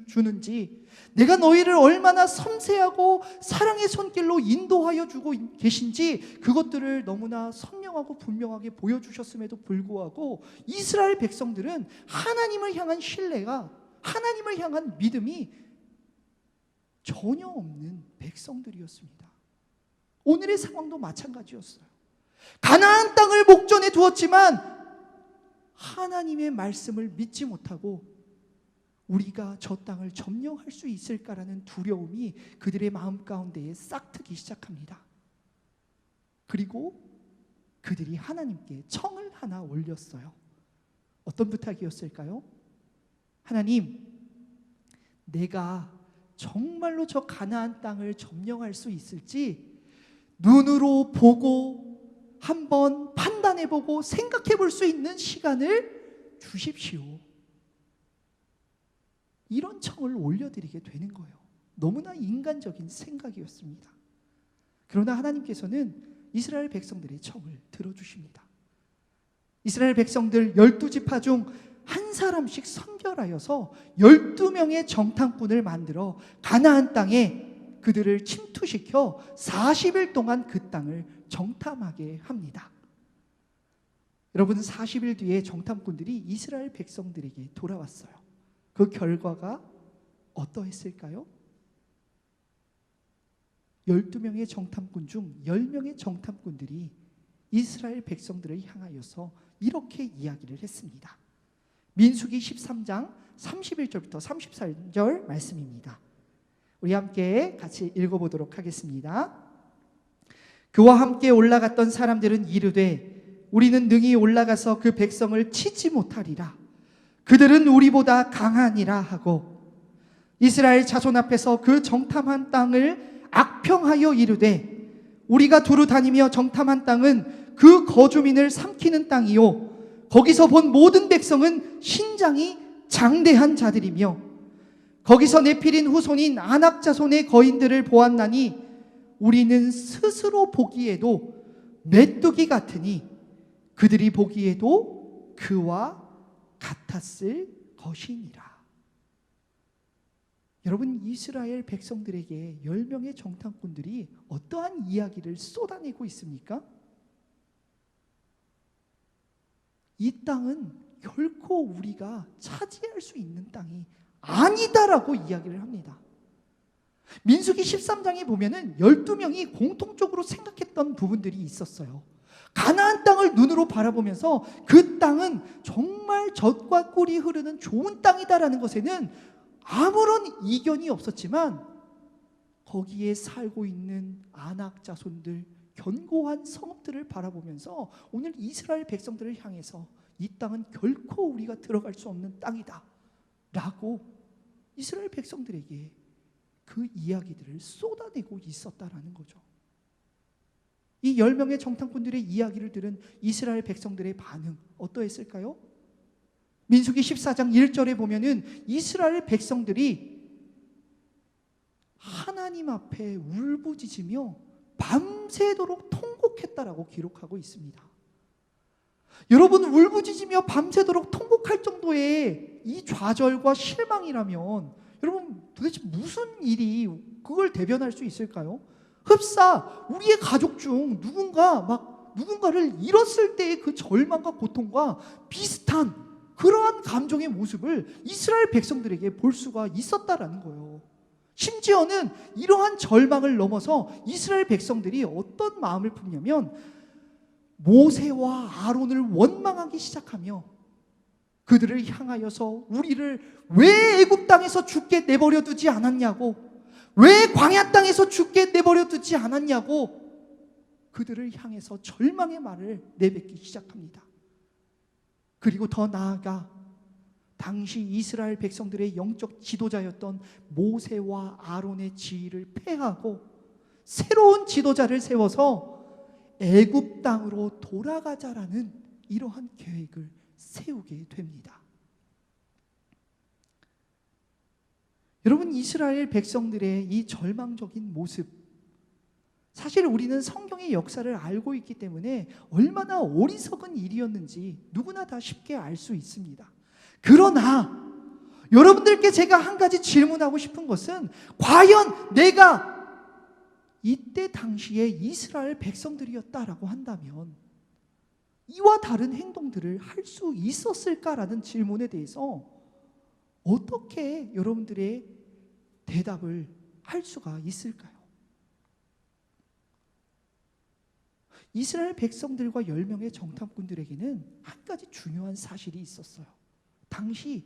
주는지, 내가 너희를 얼마나 섬세하고 사랑의 손길로 인도하여 주고 계신지 그것들을 너무나 선명하고 분명하게 보여주셨음에도 불구하고 이스라엘 백성들은 하나님을 향한 신뢰가, 하나님을 향한 믿음이 전혀 없는 백성들이었습니다. 오늘의 상황도 마찬가지였어요. 가나안 땅을 목전에 두었지만 하나님의 말씀을 믿지 못하고 우리가 저 땅을 점령할 수 있을까라는 두려움이 그들의 마음 가운데에 싹트기 시작합니다. 그리고 그들이 하나님께 청을 하나 올렸어요. 어떤 부탁이었을까요? 하나님, 내가 정말로 저 가나안 땅을 점령할 수 있을지 눈으로 보고 한번 판단해보고 생각해볼 수 있는 시간을 주십시오. 이런 청을 올려드리게 되는 거예요. 너무나 인간적인 생각이었습니다. 그러나 하나님께서는 이스라엘 백성들의 청을 들어주십니다. 이스라엘 백성들 12지파 중 한 사람씩 선별하여서 12명의 정탐꾼을 만들어 가나안 땅에 그들을 침투시켜 40일 동안 그 땅을 정탐하게 합니다. 여러분, 40일 뒤에 정탐꾼들이 이스라엘 백성들에게 돌아왔어요. 그 결과가 어떠했을까요? 12명의 정탐꾼 중 10명의 정탐꾼들이 이스라엘 백성들을 향하여서 이렇게 이야기를 했습니다. 민수기 13장 31절부터 34절 말씀입니다. 우리 함께 같이 읽어보도록 하겠습니다. 그와 함께 올라갔던 사람들은 이르되 우리는 능히 올라가서 그 백성을 치지 못하리라. 그들은 우리보다 강하니라 하고 이스라엘 자손 앞에서 그 정탐한 땅을 악평하여 이르되 우리가 두루 다니며 정탐한 땅은 그 거주민을 삼키는 땅이요 거기서 본 모든 백성은 신장이 장대한 자들이며 거기서 네필인 후손인 아낙 자손의 거인들을 보았나니 우리는 스스로 보기에도 메뚜기 같으니 그들이 보기에도 그와 같았을 것이니라. 여러분, 이스라엘 백성들에게 10명의 정탐꾼들이 어떠한 이야기를 쏟아내고 있습니까? 이 땅은 결코 우리가 차지할 수 있는 땅이 아니다라고 이야기를 합니다. 민수기 13장에 보면은 12명이 공통적으로 생각했던 부분들이 있었어요. 가나안 땅을 눈으로 바라보면서 그 땅은 정말 젖과 꿀이 흐르는 좋은 땅이다라는 것에는 아무런 이견이 없었지만 거기에 살고 있는 아낙 자손들, 견고한 성읍들을 바라보면서 오늘 이스라엘 백성들을 향해서 이 땅은 결코 우리가 들어갈 수 없는 땅이다 라고 이스라엘 백성들에게 그 이야기들을 쏟아내고 있었다라는 거죠. 이 10명의 정탐꾼들의 이야기를 들은 이스라엘 백성들의 반응 어떠했을까요? 민수기 14장 1절에 보면은 이스라엘 백성들이 하나님 앞에 울부짖으며 밤새도록 통곡했다라고 기록하고 있습니다. 여러분, 울부짖으며 밤새도록 통곡할 정도의 이 좌절과 실망이라면 여러분 도대체 무슨 일이 그걸 대변할 수 있을까요? 흡사 우리의 가족 중 누군가를 잃었을 때의 그 절망과 고통과 비슷한 그러한 감정의 모습을 이스라엘 백성들에게 볼 수가 있었다라는 거예요. 심지어는 이러한 절망을 넘어서 이스라엘 백성들이 어떤 마음을 품냐면 모세와 아론을 원망하기 시작하며 그들을 향하여서 우리를 왜 애굽 땅에서 죽게 내버려 두지 않았냐고, 왜 광야 땅에서 죽게 내버려 두지 않았냐고 그들을 향해서 절망의 말을 내뱉기 시작합니다. 그리고 더 나아가 당시 이스라엘 백성들의 영적 지도자였던 모세와 아론의 지위를 폐하고 새로운 지도자를 세워서 애굽 땅으로 돌아가자라는 이러한 계획을 세우게 됩니다. 여러분, 이스라엘 백성들의 이 절망적인 모습, 사실 우리는 성경의 역사를 알고 있기 때문에 얼마나 어리석은 일이었는지 누구나 다 쉽게 알 수 있습니다. 그러나 여러분들께 제가 한 가지 질문하고 싶은 것은 과연 내가 이때 당시에 이스라엘 백성들이었다라고 한다면 이와 다른 행동들을 할 수 있었을까라는 질문에 대해서 어떻게 여러분들의 대답을 할 수가 있을까요? 이스라엘 백성들과 10명의 정탐꾼들에게는 한 가지 중요한 사실이 있었어요. 당시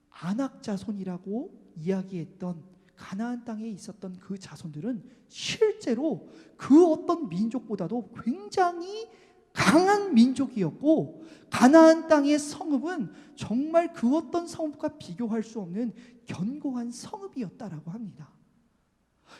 아낙 자손이라고 이야기했던 가나안 땅에 있었던 그 자손들은 실제로 그 어떤 민족보다도 굉장히 강한 민족이었고 가나안 땅의 성읍은 정말 그 어떤 성읍과 비교할 수 없는 견고한 성읍이었다라고 합니다.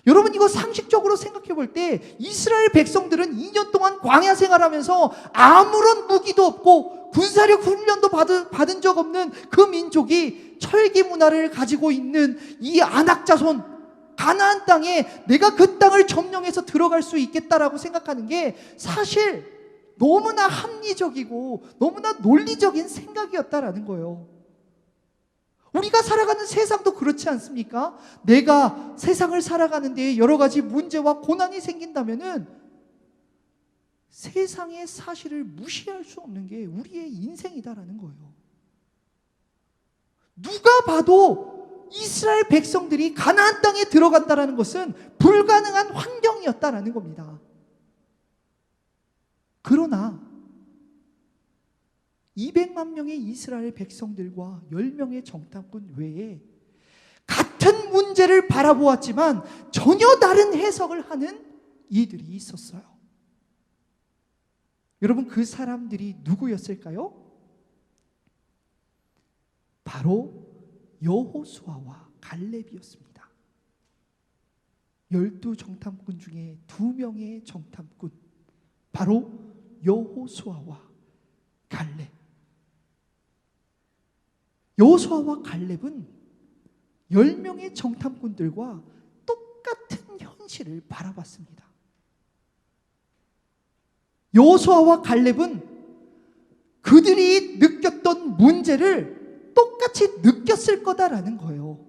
여러분, 이거 상식적으로 생각해 볼 때 이스라엘 백성들은 2년 동안 광야 생활하면서 아무런 무기도 없고 군사력 훈련도 받은 적 없는 그 민족이 철기 문화를 가지고 있는 이 아낙 자손 가나안 땅에 내가 그 땅을 점령해서 들어갈 수 있겠다라고 생각하는 게 사실 너무나 합리적이고 너무나 논리적인 생각이었다라는 거예요. 우리가 살아가는 세상도 그렇지 않습니까? 내가 세상을 살아가는 데 여러 가지 문제와 고난이 생긴다면은 세상의 사실을 무시할 수 없는 게 우리의 인생이다라는 거예요. 누가 봐도 이스라엘 백성들이 가나안 땅에 들어간다라는 것은 불가능한 환경이었다라는 겁니다. 그러나 200만 명의 이스라엘 백성들과 10명의 정탐꾼 외에 같은 문제를 바라보았지만 전혀 다른 해석을 하는 이들이 있었어요. 여러분, 그 사람들이 누구였을까요? 바로 여호수아와 갈렙이었습니다. 12 정탐꾼 중에 2명의 정탐꾼, 바로 여호수아와 갈렙. 여호수아와 갈렙은 10명의 정탐꾼들과 똑같은 현실을 바라봤습니다. 여호수아와 갈렙은 그들이 느꼈던 문제를 똑같이 느꼈을 거다라는 거예요.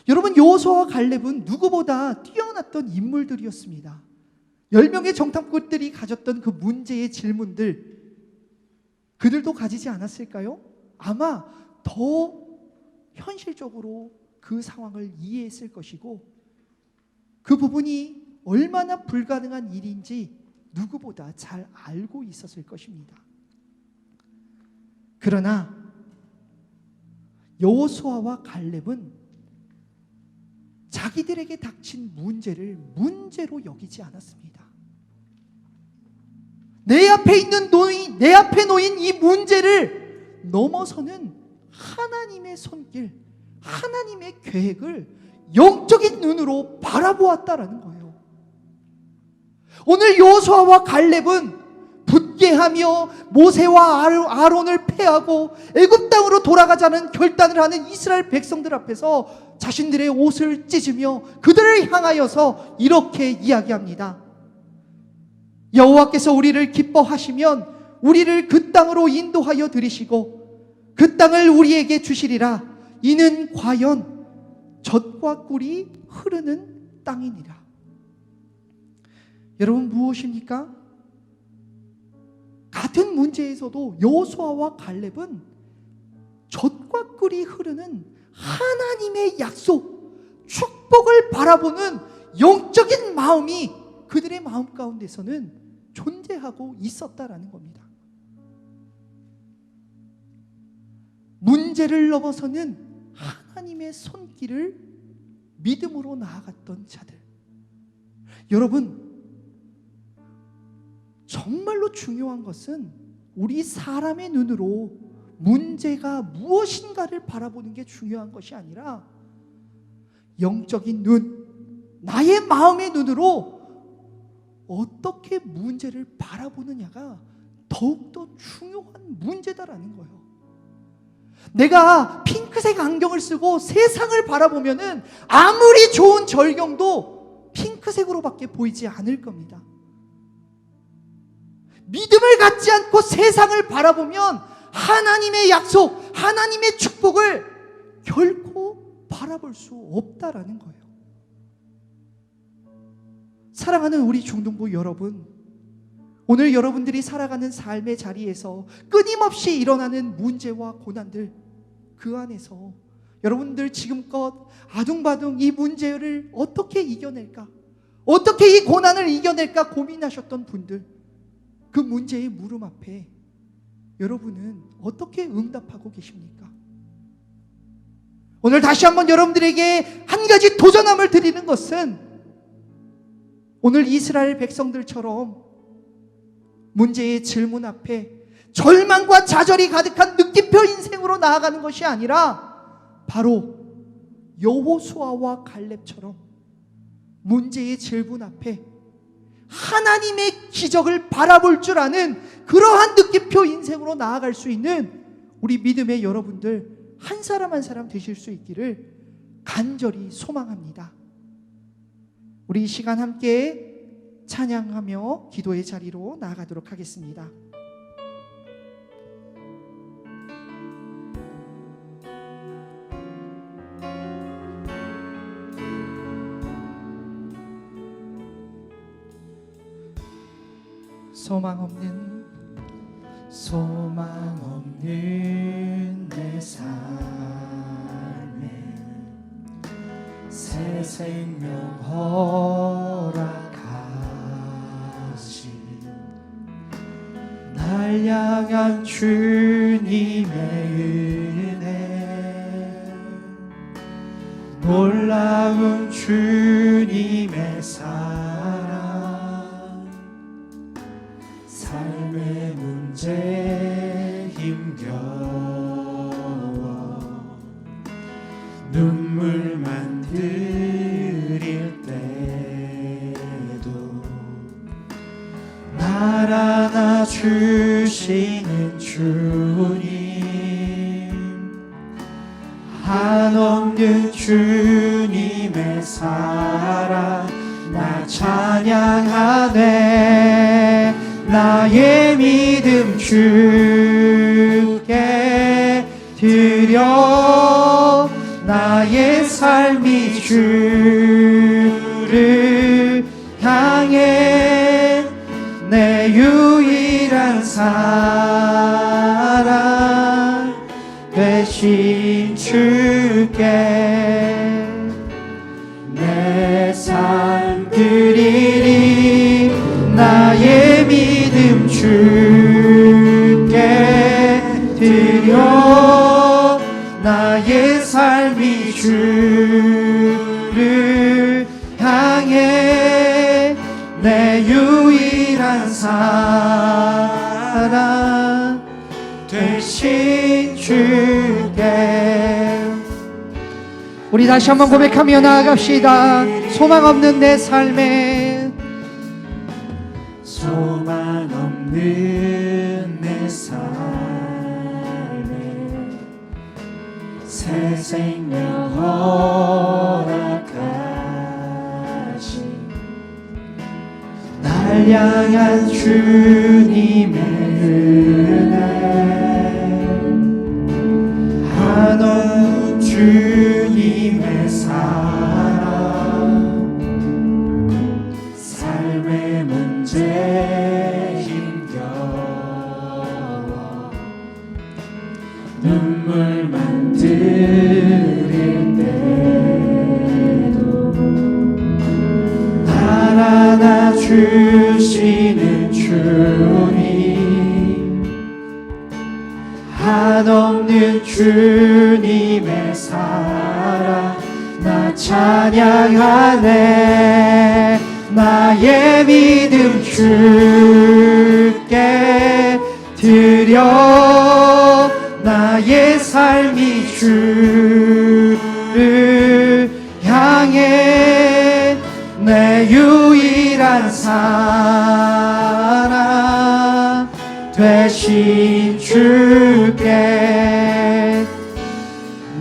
여러분, 여호수아와 갈렙은 누구보다 뛰어났던 인물들이었습니다. 10명의 정탐꾼들이 가졌던 그 문제의 질문들, 그들도 가지지 않았을까요? 아마 더 현실적으로 그 상황을 이해했을 것이고 그 부분이 얼마나 불가능한 일인지 누구보다 잘 알고 있었을 것입니다. 그러나 여호수아와 갈렙은 자기들에게 닥친 문제를 문제로 여기지 않았습니다. 내 앞에 놓인 이 문제를 넘어서는 하나님의 손길, 하나님의 계획을 영적인 눈으로 바라보았다라는 거예요. 오늘 여호수아와 갈렙은 붙게하며 모세와 아론을 패하고 애굽 땅으로 돌아가자는 결단을 하는 이스라엘 백성들 앞에서 자신들의 옷을 찢으며 그들을 향하여서 이렇게 이야기합니다. 여호와께서 우리를 기뻐하시면 우리를 그 땅으로 인도하여 들이시고 그 땅을 우리에게 주시리라. 이는 과연 젖과 꿀이 흐르는 땅이니라. 여러분, 무엇입니까? 같은 문제에서도 여호수아와 갈렙은 젖과 꿀이 흐르는 하나님의 약속, 축복을 바라보는 영적인 마음이 그들의 마음 가운데서는 존재하고 있었다라는 겁니다. 문제를 넘어서는 하나님의 손길을 믿음으로 나아갔던 자들. 여러분, 정말로 중요한 것은 우리 사람의 눈으로 문제가 무엇인가를 바라보는 게 중요한 것이 아니라 영적인 눈, 나의 마음의 눈으로 어떻게 문제를 바라보느냐가 더욱더 중요한 문제다라는 거예요. 내가 핑크색 안경을 쓰고 세상을 바라보면은 아무리 좋은 절경도 핑크색으로밖에 보이지 않을 겁니다. 믿음을 갖지 않고 세상을 바라보면 하나님의 약속, 하나님의 축복을 결코 바라볼 수 없다라는 거예요. 사랑하는 우리 중동부 여러분, 오늘 여러분들이 살아가는 삶의 자리에서 끊임없이 일어나는 문제와 고난들, 그 안에서 여러분들 지금껏 아둥바둥 이 문제를 어떻게 이겨낼까, 어떻게 이 고난을 이겨낼까 고민하셨던 분들, 그 문제의 물음 앞에 여러분은 어떻게 응답하고 계십니까? 오늘 다시 한번 여러분들에게 한 가지 도전함을 드리는 것은 오늘 이스라엘 백성들처럼 문제의 질문 앞에 절망과 좌절이 가득한 느낌표 인생으로 나아가는 것이 아니라 바로 여호수아와 갈렙처럼 문제의 질문 앞에 하나님의 기적을 바라볼 줄 아는 그러한 느낌표 인생으로 나아갈 수 있는 우리 믿음의 여러분들 한 사람 한 사람 되실 수 있기를 간절히 소망합니다. 우리 이 시간 함께 찬양하며 기도의 자리로 나아가도록 하겠습니다. 소망 없는 내 삶에 새 생명 허락하신 날 향한 주님의 은혜, 놀라운 주님의 사랑, 삶의 문제 힘겨워 눈물만 흘릴 때도 날 안아주시는 주님, 한없는 주님의 사랑 나 찬양하네. 나의 믿음 주께 드려, 나의 삶이 주를 향해 내 유일한 사랑 되신 주께 주를 향해 내 유일한 사랑 되신 주께. 우리 다시 한번 고백하며 나아갑시다. 소망 없는 내 삶에, 소망 없는 내 삶에 새 생명 허락하신 날 향한 주님의 은혜, 한없는 주님의 사랑, 삶의 문제 힘겨워 눈물만 들일 때도 날 안아주시는 주님, 한없는 주님의 사랑 나 찬양하네. 나의 믿음 주께 드려, 나의 삶이 주를 향해 내 유일한 사랑 되신 주께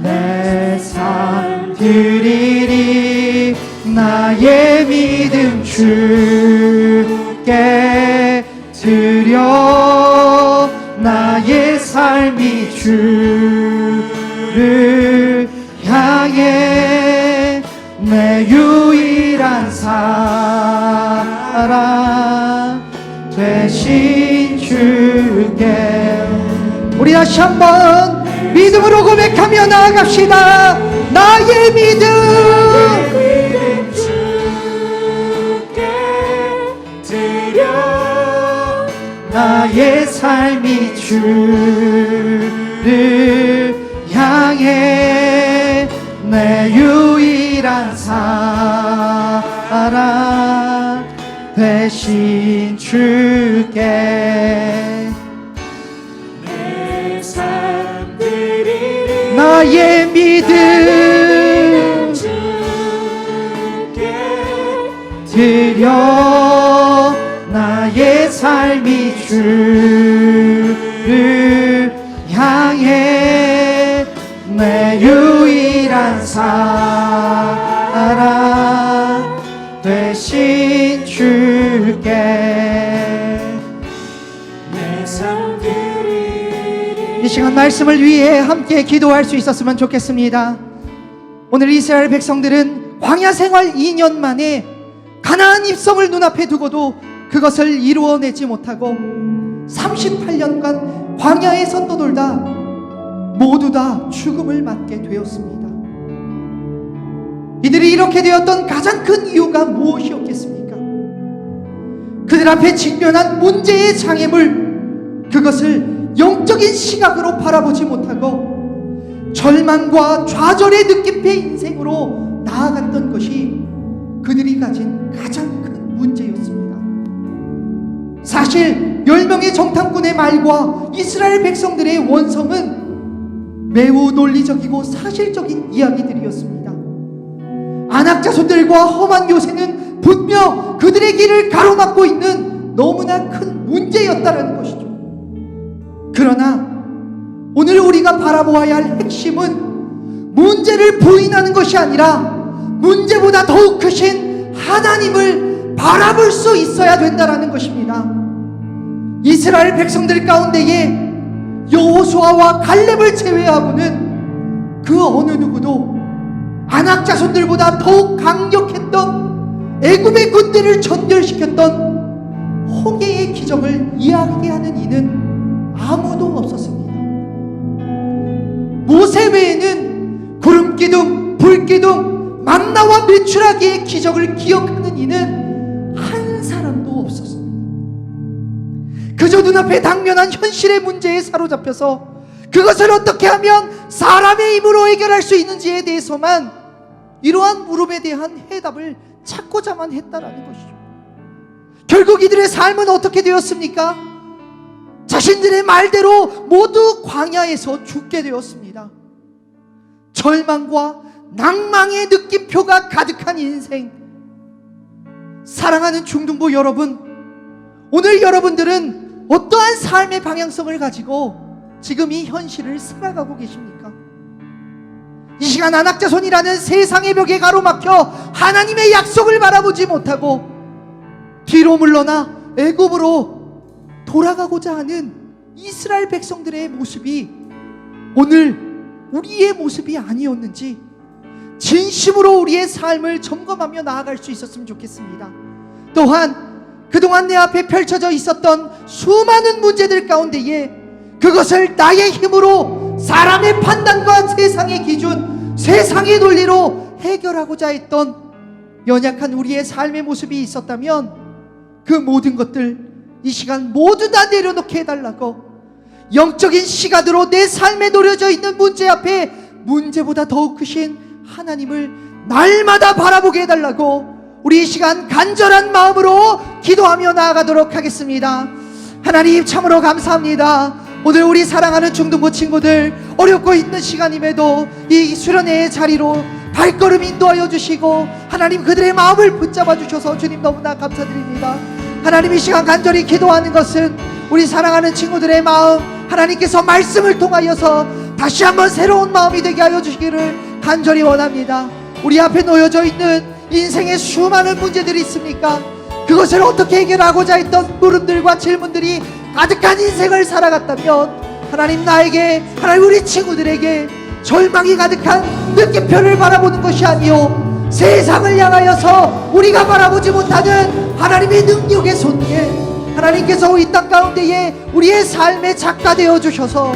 내 삶 드리리. 나의 믿음 주께 드려, 나의 삶이 주를 향해 내 유일한 사랑 되신 주께. 우리 다시 한번 믿음으로 고백하며 나아갑시다. 나의 믿음 주께 드려, 나의 삶이 주를 향해 내 유일한 사랑 되신 주께 내 삶 드리리. 나의 믿음 주께 드려, 나의 삶이 주를 향해 내 유일한 사랑 되신 주께 내 삶 드리리. 이 시간 말씀을 위해 함께 기도할 수 있었으면 좋겠습니다. 오늘 이스라엘 백성들은 광야 생활 2년 만에 가나안 입성을 눈앞에 두고도 그것을 이루어내지 못하고 38년간 광야에서 떠돌다 모두 다 죽음을 맞게 되었습니다. 이들이 이렇게 되었던 가장 큰 이유가 무엇이었겠습니까? 그들 앞에 직면한 문제의 장애물, 그것을 영적인 시각으로 바라보지 못하고 절망과 좌절의 느낌의 인생으로 나아갔던 것이 그들이 가진 가장 큰 문제였습니다. 사실 10명의 정탐꾼의 말과 이스라엘 백성들의 원성은 매우 논리적이고 사실적인 이야기들이었습니다. 아낙 자손들과 험한 요새는 분명 그들의 길을 가로막고 있는 너무나 큰 문제였다는 것이죠. 그러나 오늘 우리가 바라보아야 할 핵심은 문제를 부인하는 것이 아니라 문제보다 더욱 크신 하나님을 바라볼 수 있어야 된다는 것입니다. 이스라엘 백성들 가운데에 여호수아와 갈렙을 제외하고는 그 어느 누구도 아낙 자손들보다 더욱 강력했던 애굽의 군대를 전멸시켰던 홍해의 기적을 이야기하는 이는 아무도 없었습니다. 모세 외에는 구름기둥, 불기둥, 만나와 메추라기의 기적을 기억하는 이는 한 사람도 없었습니다. 그저 눈앞에 당면한 현실의 문제에 사로잡혀서 그것을 어떻게 하면 사람의 힘으로 해결할 수 있는지에 대해서만 이러한 물음에 대한 해답을 찾고자만 했다라는 것이죠. 결국 이들의 삶은 어떻게 되었습니까? 자신들의 말대로 모두 광야에서 죽게 되었습니다. 절망과 낭망의 느낌표가 가득한 인생. 사랑하는 중등부 여러분, 오늘 여러분들은 어떠한 삶의 방향성을 가지고 지금 이 현실을 살아가고 계십니까? 이 시간 안악자손이라는 세상의 벽에 가로막혀 하나님의 약속을 바라보지 못하고 뒤로 물러나 애굽으로 돌아가고자 하는 이스라엘 백성들의 모습이 오늘 우리의 모습이 아니었는지 진심으로 우리의 삶을 점검하며 나아갈 수 있었으면 좋겠습니다. 또한 그동안 내 앞에 펼쳐져 있었던 수많은 문제들 가운데에 그것을 나의 힘으로 사람의 판단과 세상의 기준, 세상의 논리로 해결하고자 했던 연약한 우리의 삶의 모습이 있었다면 그 모든 것들 이 시간 모두 다 내려놓게 해달라고, 영적인 시각으로 내 삶에 놓여져 있는 문제 앞에 문제보다 더욱 크신 하나님을 날마다 바라보게 해달라고 우리 이 시간 간절한 마음으로 기도하며 나아가도록 하겠습니다. 하나님 참으로 감사합니다. 오늘 우리 사랑하는 중등부 친구들 어렵고 있는 시간임에도 이 수련회의 자리로 발걸음 인도하여 주시고 하나님 그들의 마음을 붙잡아 주셔서 주님 너무나 감사드립니다. 하나님 이 시간 간절히 기도하는 것은 우리 사랑하는 친구들의 마음 하나님께서 말씀을 통하여서 다시 한번 새로운 마음이 되게 하여 주시기를 간절히 원합니다. 우리 앞에 놓여져 있는 인생의 수많은 문제들이 있습니까? 그것을 어떻게 해결하고자 했던 물음들과 질문들이 가득한 인생을 살아갔다면 하나님 나에게, 하나님 우리 친구들에게 절망이 가득한 느낌표를 바라보는 것이 아니요 세상을 향하여서 우리가 바라보지 못하는 하나님의 능력의 손길, 하나님께서 이 땅 가운데에 우리의 삶의 작가 되어 주셔서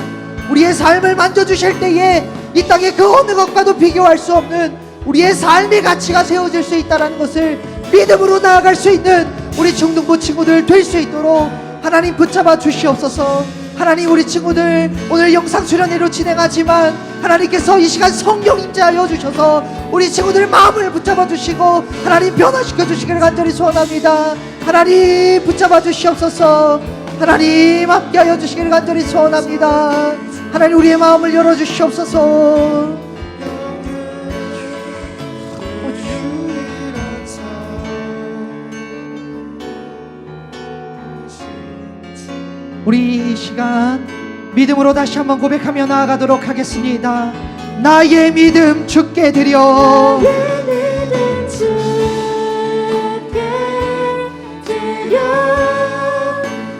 우리의 삶을 만져주실 때에 이 땅의 그 어느 것과도 비교할 수 없는 우리의 삶의 가치가 세워질 수 있다는 것을 믿음으로 나아갈 수 있는 우리 중등부 친구들 될 수 있도록 하나님 붙잡아 주시옵소서. 하나님 우리 친구들 오늘 영상 수련회로 진행하지만 하나님께서 이 시간 성령 임재하여 주셔서 우리 친구들 마음을 붙잡아 주시고 하나님 변화시켜 주시기를 간절히 소원합니다. 하나님 붙잡아 주시옵소서. 하나님 함께하여 주시기를 간절히 소원합니다. 하나님 우리의 마음을 열어주시옵소서. 우리 이 시간 믿음으로 다시 한번 고백하며 나아가도록 하겠습니다. 나의 믿음 주께 드려,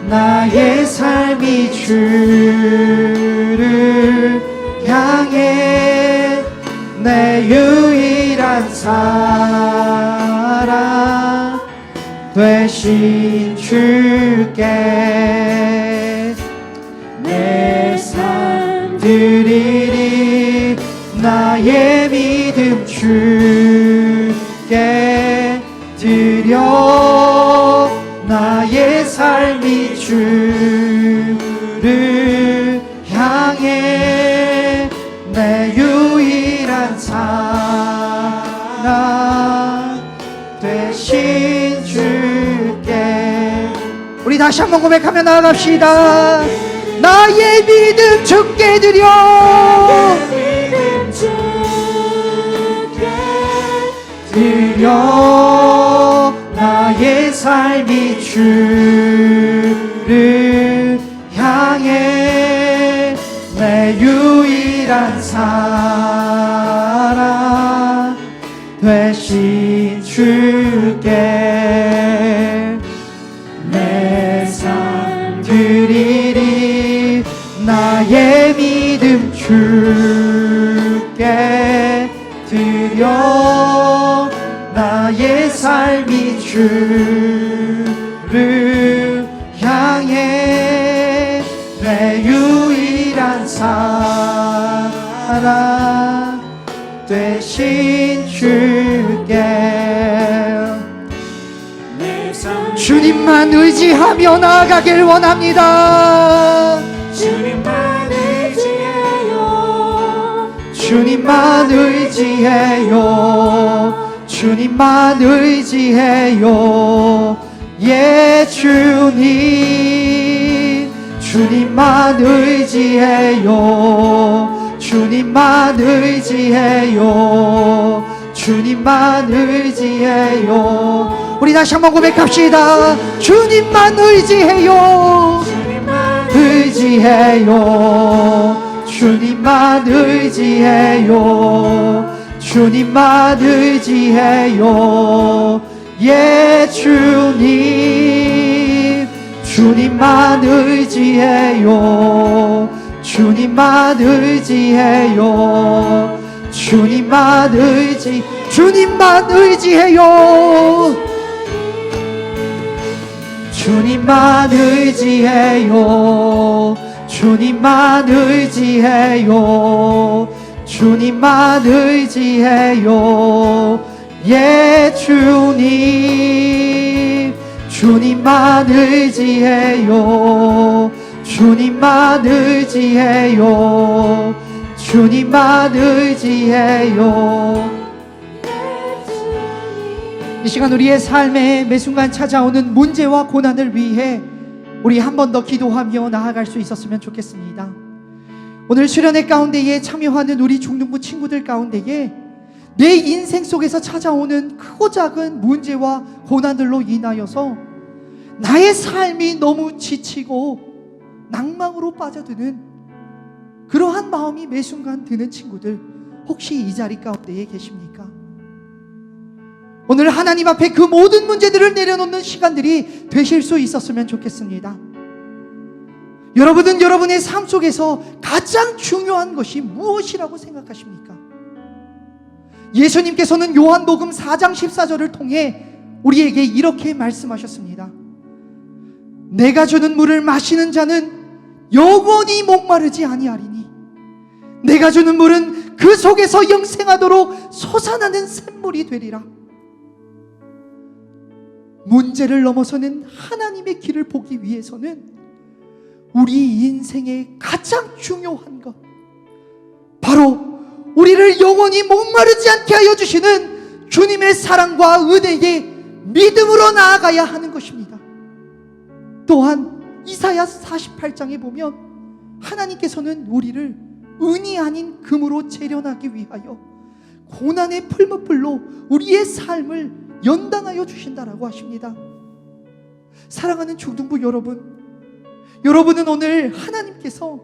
나의 삶이 주를 향해 내 유일한 사랑 되신 주께 내 삶 드리리. 나의 믿음 주께 드려, 나의 삶이 주를 향해 내 유일한 사랑 되신 주께. 우리 다시 한번 고백하며 나아갑시다. 나의 믿음 주께 드려, 드려, 나의 삶이 주를 향해 내 유일한 사랑 되신 주께 내 삶 드리리. 나의 믿음 주께 드려, 나의 삶이 주를 향해 내 유일한 사랑 되신 주께. 주님만 의지하며 나아가길 원합니다. 주님만 의지해 주님만 의지해요. 주님만 의지해요. 예, 주님. 주님만 의지해요. 주님만 의지해요. 주님만 의지해요. 우리 다시 한번 고백합시다. 주님만 의지해요. 의지해요. 주님만 의지해요. 주님만 의지해요. 예, 주님. 주님만 의지해요. 주님만 의지해요. 주님만 의지해요. 주님만 의지해요. 주님만 의지해요. 주님만 의지해요. 예, 주님. 주님만 의지해요. 주님만 의지해요. 주님만 의지해요. 이 시간 우리의 삶에 매 순간 찾아오는 문제와 고난을 위해 우리 한 번 더 기도하며 나아갈 수 있었으면 좋겠습니다. 오늘 수련회 가운데에 참여하는 우리 중등부 친구들 가운데에 내 인생 속에서 찾아오는 크고 작은 문제와 고난들로 인하여서 나의 삶이 너무 지치고 낭망으로 빠져드는 그러한 마음이 매 순간 드는 친구들, 혹시 이 자리 가운데에 계십니까? 오늘 하나님 앞에 그 모든 문제들을 내려놓는 시간들이 되실 수 있었으면 좋겠습니다. 여러분은 여러분의 삶 속에서 가장 중요한 것이 무엇이라고 생각하십니까? 예수님께서는 요한복음 4장 14절을 통해 우리에게 이렇게 말씀하셨습니다. 내가 주는 물을 마시는 자는 영원히 목마르지 아니하리니 내가 주는 물은 그 속에서 영생하도록 솟아나는 샘물이 되리라. 문제를 넘어서는 하나님의 길을 보기 위해서는 우리 인생의 가장 중요한 것, 바로 우리를 영원히 목마르지 않게 하여 주시는 주님의 사랑과 은혜에 믿음으로 나아가야 하는 것입니다. 또한 이사야 48장에 보면 하나님께서는 우리를 은이 아닌 금으로 재련하기 위하여 고난의 풀무불로 우리의 삶을 연단하여 주신다라고 하십니다. 사랑하는 중등부 여러분, 여러분은 오늘 하나님께서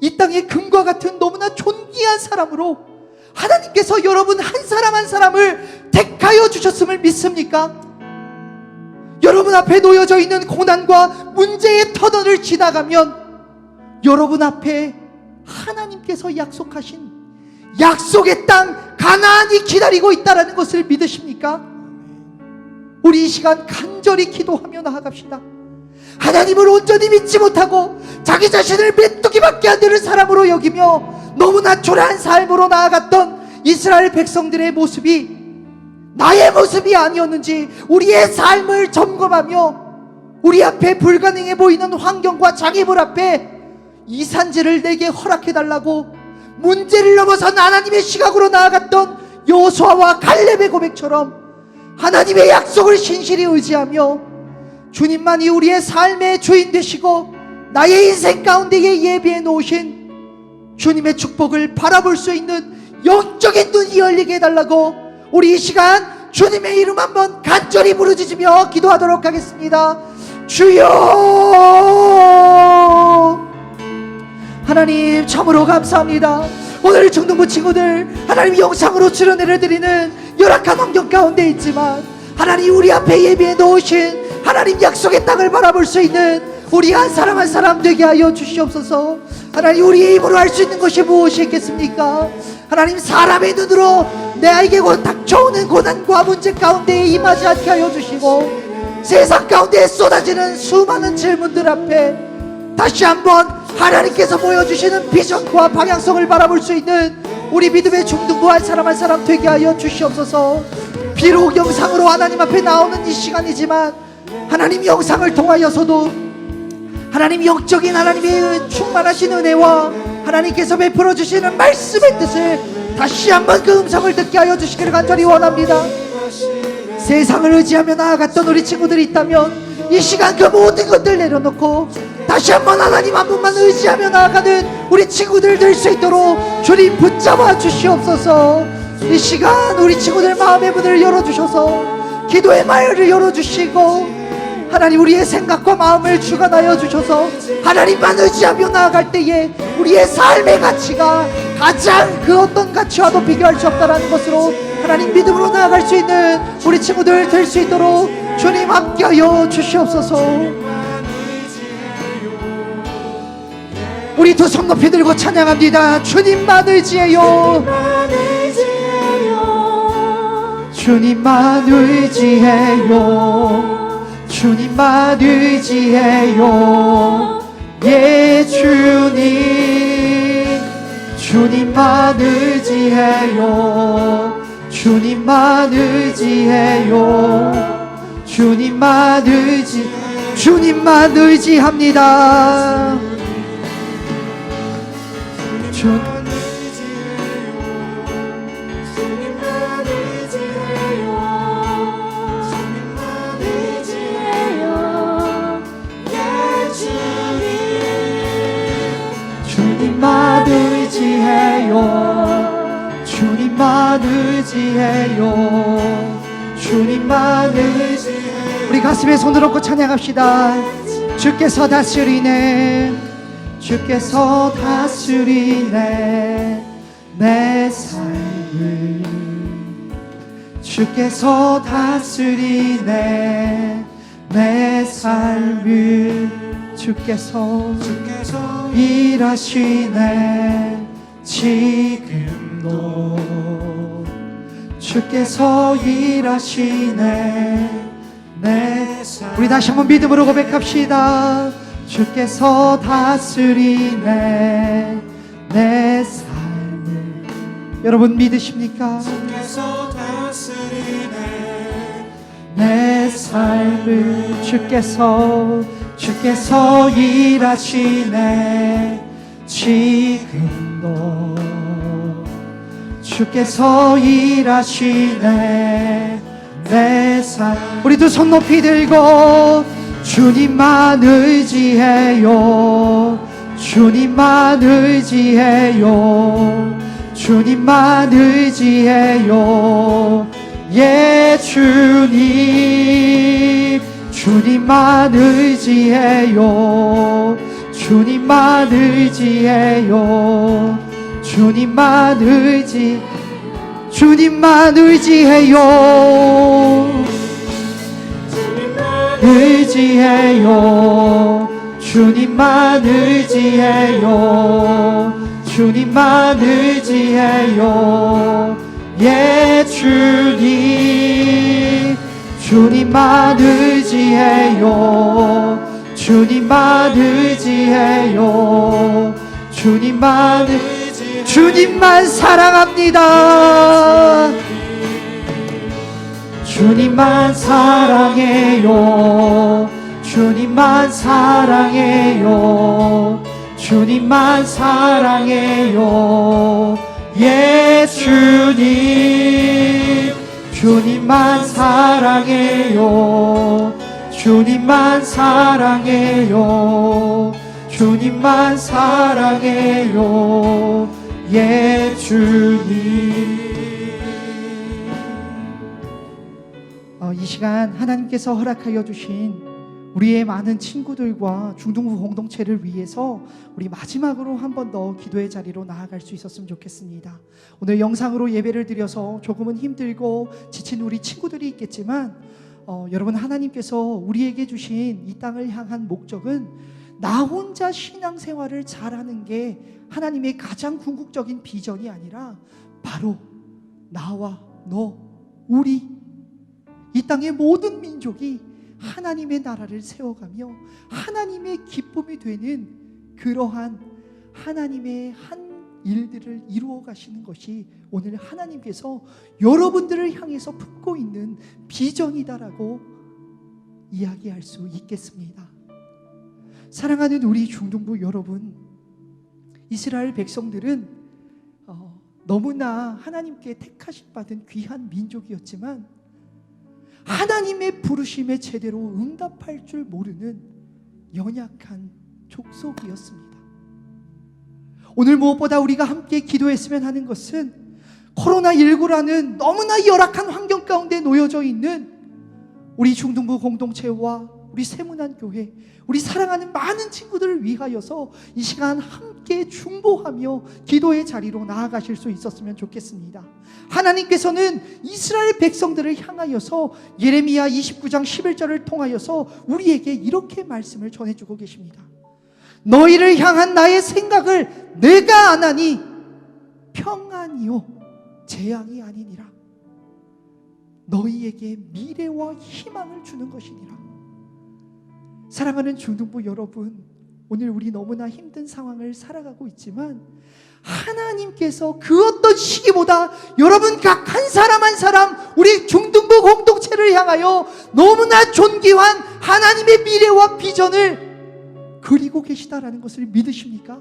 이 땅의 금과 같은 너무나 존귀한 사람으로 하나님께서 여러분 한 사람 한 사람을 택하여 주셨음을 믿습니까? 여러분 앞에 놓여져 있는 고난과 문제의 터널을 지나가면 여러분 앞에 하나님께서 약속하신 약속의 땅 가나안이 기다리고 있다는 것을 믿으십니까? 우리 이 시간 간절히 기도하며 나아갑시다. 하나님을 온전히 믿지 못하고 자기 자신을 메뚜기밖에 안 되는 사람으로 여기며 너무나 초라한 삶으로 나아갔던 이스라엘 백성들의 모습이 나의 모습이 아니었는지 우리의 삶을 점검하며 우리 앞에 불가능해 보이는 환경과 장애물 앞에 이 산지를 내게 허락해달라고 문제를 넘어선 하나님의 시각으로 나아갔던 여호수아와 갈렙의 고백처럼 하나님의 약속을 신실히 의지하며 주님만이 우리의 삶의 주인 되시고 나의 인생 가운데에 예비해 놓으신 주님의 축복을 바라볼 수 있는 영적인 눈이 열리게 해달라고 우리 이 시간 주님의 이름 한번 간절히 부르짖으며 기도하도록 하겠습니다. 주여, 하나님 참으로 감사합니다. 오늘 중등부 친구들 하나님 영상으로 출연을 드리는 열악한 환경 가운데 있지만 하나님 우리 앞에 예비해 놓으신 하나님 약속의 땅을 바라볼 수 있는 우리 한 사람 한 사람 되게 하여 주시옵소서. 하나님 우리의 입으로 할 수 있는 것이 무엇이 있겠습니까? 하나님 사람의 눈으로 내에게 닥쳐오는 고난과 문제 가운데 임하지 않게 하여 주시고 세상 가운데 쏟아지는 수많은 질문들 앞에 다시 한번 하나님께서 보여주시는 비전과 방향성을 바라볼 수 있는 우리 믿음의 중등부 한 사람 되게 하여 주시옵소서. 비록 영상으로 하나님 앞에 나오는 이 시간이지만 하나님 영상을 통하여서도 하나님 영적인 하나님의 충만하신 은혜와 하나님께서 베풀어 주시는 말씀의 뜻을 다시 한번 그 음성을 듣게 하여 주시기를 간절히 원합니다. 세상을 의지하며 나아갔던 우리 친구들이 있다면 이 시간 그 모든 것들 내려놓고 다시 한번 하나님 한 분만 의지하며 나아가는 우리 친구들 될 수 있도록 주님 붙잡아 주시옵소서. 이 시간 우리 친구들 마음의 문을 열어주셔서 기도의 마을을 열어주시고 하나님 우리의 생각과 마음을 주관하여 주셔서 하나님만 의지하며 나아갈 때에 우리의 삶의 가치가 가장 그 어떤 가치와도 비교할 수 없다는 것으로 하나님 믿음으로 나아갈 수 있는 우리 친구들 될 수 있도록 주님 함께하여 주시옵소서. 우리 두 손 높이 들고 찬양합니다. 주님만 의지해요. 주님만 의지해요. 주님만 의지해요. 예 주님 주님만 의지해요. 주님만 의지해요. 주님만 의지합니다. 주님만 의지해요. 주님만 의지해요. 주님만 의지해요. 우리 가슴에 손을 얹고 찬양합시다. 주께서 다스리네. 주께서 다스리네 내 삶을. 주께서 다스리네 내 삶을. 주께서 일하시네 지금도. 주께서 일하시네 내 삶. 우리 다시 한번 믿음으로 고백합시다. 주께서 다스리네 내 삶을. 여러분 믿으십니까? 주께서 다스리네 내 삶을. 주께서 일하시네 지금도. 주께서 일하시네 내 삶. 우리 두 손 높이 들고 주님만 의지해요. 주님만 의지해요. 주님만 의지해요. 예 주님 주님만 의지해요. 주님만 의지해요. 주님만 의지해요. 의지해요. 주님만 의지해요. 주님만 의지해요. 예 주님 주님만 의지해요. 주님만 의지해요. 주님만 사랑합니다. 주님만 사랑해요. 주님만 사랑해요. 주님만 사랑해요. 예 주님 주님만 사랑해요. 주님만 사랑해요. 주님만 사랑해요. 예 주님. 이 시간 하나님께서 허락하여 주신 우리의 많은 친구들과 중등부 공동체를 위해서 우리 마지막으로 한 번 더 기도의 자리로 나아갈 수 있었으면 좋겠습니다. 오늘 영상으로 예배를 드려서 조금은 힘들고 지친 우리 친구들이 있겠지만 여러분 하나님께서 우리에게 주신 이 땅을 향한 목적은 나 혼자 신앙생활을 잘하는 게 하나님의 가장 궁극적인 비전이 아니라 바로 나와 너 우리 이 땅의 모든 민족이 하나님의 나라를 세워가며 하나님의 기쁨이 되는 그러한 하나님의 한 일들을 이루어 가시는 것이 오늘 하나님께서 여러분들을 향해서 품고 있는 비전이다라고 이야기할 수 있겠습니다. 사랑하는 우리 중등부 여러분, 이스라엘 백성들은 너무나 하나님께 택하심 받은 귀한 민족이었지만 하나님의 부르심에 제대로 응답할 줄 모르는 연약한 족속이었습니다. 오늘 무엇보다 우리가 함께 기도했으면 하는 것은 코로나19라는 너무나 열악한 환경 가운데 놓여져 있는 우리 중등부 공동체와 우리 세문안교회, 우리 사랑하는 많은 친구들을 위하여서 이 시간 함께 중보하며 기도의 자리로 나아가실 수 있었으면 좋겠습니다. 하나님께서는 이스라엘 백성들을 향하여서 예레미야 29장 11절을 통하여서 우리에게 이렇게 말씀을 전해주고 계십니다. 너희를 향한 나의 생각을 내가 아나니 평안이요 재앙이 아니니라. 너희에게 미래와 희망을 주는 것이니라. 사랑하는 중등부 여러분, 오늘 우리 너무나 힘든 상황을 살아가고 있지만 하나님께서 그 어떤 시기보다 여러분 각 한 사람 한 사람 우리 중등부 공동체를 향하여 너무나 존귀한 하나님의 미래와 비전을 그리고 계시다라는 것을 믿으십니까?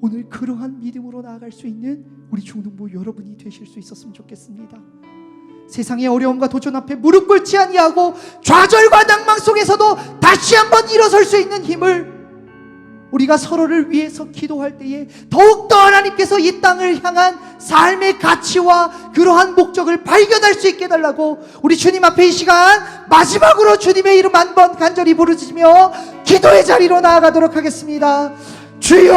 오늘 그러한 믿음으로 나아갈 수 있는 우리 중등부 여러분이 되실 수 있었으면 좋겠습니다. 세상의 어려움과 도전 앞에 무릎 꿇지 아니하고 좌절과 낭망 속에서도 다시 한번 일어설 수 있는 힘을 우리가 서로를 위해서 기도할 때에 더욱더 하나님께서 이 땅을 향한 삶의 가치와 그러한 목적을 발견할 수 있게 해달라고 우리 주님 앞에 이 시간 마지막으로 주님의 이름 한 번 간절히 부르짖으며 기도의 자리로 나아가도록 하겠습니다. 주여,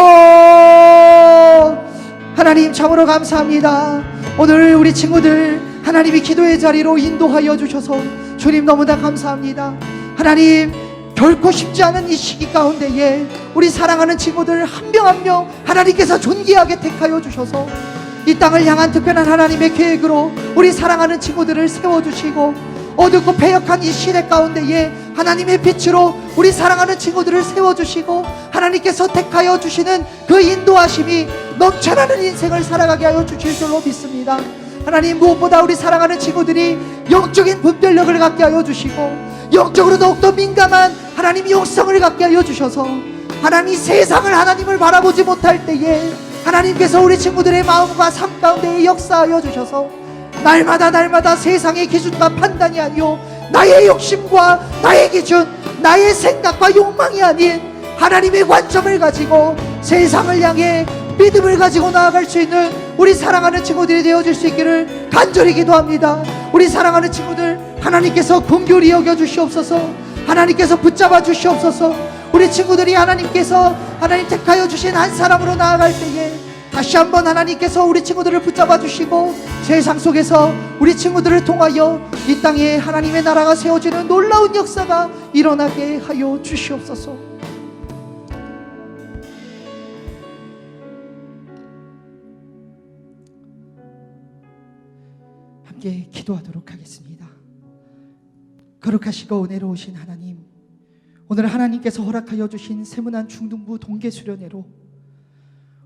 하나님 참으로 감사합니다. 오늘 우리 친구들 하나님이 기도의 자리로 인도하여 주셔서 주님 너무나 감사합니다. 하나님, 결코 쉽지 않은 이 시기 가운데에 우리 사랑하는 친구들 한 명 한 명 하나님께서 존귀하게 택하여 주셔서 이 땅을 향한 특별한 하나님의 계획으로 우리 사랑하는 친구들을 세워주시고 어둡고 패역한 이 시대 가운데에 하나님의 빛으로 우리 사랑하는 친구들을 세워주시고 하나님께서 택하여 주시는 그 인도하심이 넘쳐나는 인생을 살아가게 하여 주실 줄로 믿습니다. 하나님, 무엇보다 우리 사랑하는 친구들이 영적인 분별력을 갖게 하여 주시고 영적으로 더욱더 민감한 하나님의 영성을 갖게 하여 주셔서 하나님, 세상을 하나님을 바라보지 못할 때에 하나님께서 우리 친구들의 마음과 삶 가운데에 역사하여 주셔서 날마다 세상의 기준과 판단이 아니요 나의 욕심과 나의 기준, 나의 생각과 욕망이 아닌 하나님의 관점을 가지고 세상을 향해 믿음을 가지고 나아갈 수 있는 우리 사랑하는 친구들이 되어질 수 있기를 간절히 기도합니다. 우리 사랑하는 친구들 하나님께서 긍휼히 여겨 주시옵소서. 하나님께서 붙잡아 주시옵소서. 우리 친구들이 하나님께서 하나님 택하여 주신 한 사람으로 나아갈 때에 다시 한번 하나님께서 우리 친구들을 붙잡아 주시고 세상 속에서 우리 친구들을 통하여 이 땅에 하나님의 나라가 세워지는 놀라운 역사가 일어나게 하여 주시옵소서. 함께 기도하도록 하겠습니다. 거룩하시고 은혜로우신 하나님, 오늘 하나님께서 허락하여 주신 세문안 중등부 동계 수련회로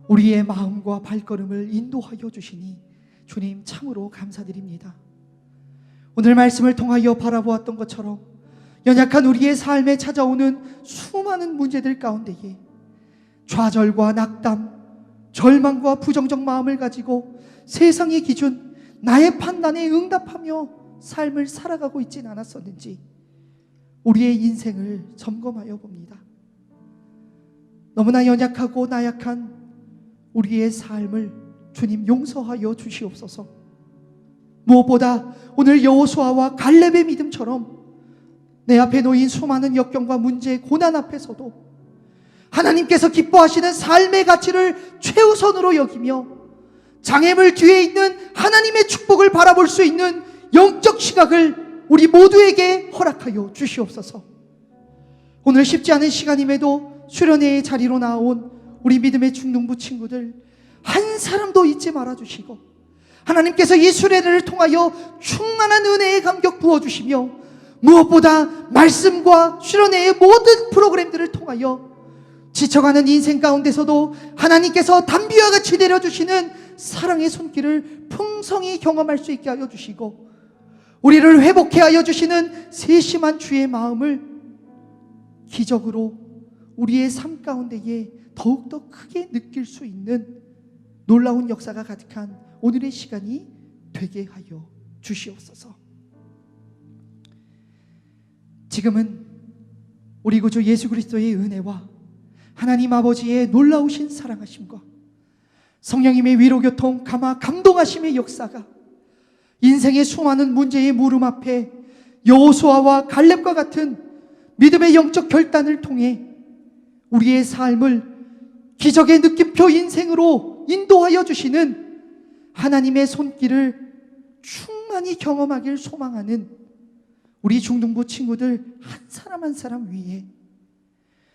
우리의 마음과 발걸음을 인도하여 주시니 주님 참으로 감사드립니다. 오늘 말씀을 통하여 바라보았던 것처럼 연약한 우리의 삶에 찾아오는 수많은 문제들 가운데에 좌절과 낙담, 절망과 부정적 마음을 가지고 세상의 기준, 나의 판단에 응답하며 삶을 살아가고 있진 않았었는지 우리의 인생을 점검하여 봅니다. 너무나 연약하고 나약한 우리의 삶을 주님 용서하여 주시옵소서. 무엇보다 오늘 여호수아와 갈렙의 믿음처럼 내 앞에 놓인 수많은 역경과 문제, 고난 앞에서도 하나님께서 기뻐하시는 삶의 가치를 최우선으로 여기며 장애물 뒤에 있는 하나님의 축복을 바라볼 수 있는 영적 시각을 우리 모두에게 허락하여 주시옵소서. 오늘 쉽지 않은 시간임에도 수련회의 자리로 나온 우리 믿음의 중등부 친구들 한 사람도 잊지 말아주시고 하나님께서 이 수련회를 통하여 충만한 은혜의 감격 부어주시며 무엇보다 말씀과 수련회의 모든 프로그램들을 통하여 지쳐가는 인생 가운데서도 하나님께서 단비와 같이 내려주시는 사랑의 손길을 풍성히 경험할 수 있게 하여 주시고 우리를 회복해 하여 주시는 세심한 주의 마음을 기적으로 우리의 삶 가운데에 더욱더 크게 느낄 수 있는 놀라운 역사가 가득한 오늘의 시간이 되게 하여 주시옵소서. 지금은 우리 구주 예수 그리스도의 은혜와 하나님 아버지의 놀라우신 사랑하심과 성령님의 위로교통 감화 감동하심의 역사가 인생의 수많은 문제의 물음 앞에 여호수아와 갈렙과 같은 믿음의 영적 결단을 통해 우리의 삶을 기적의 느낌표 인생으로 인도하여 주시는 하나님의 손길을 충만히 경험하길 소망하는 우리 중등부 친구들 한 사람 한 사람 위해,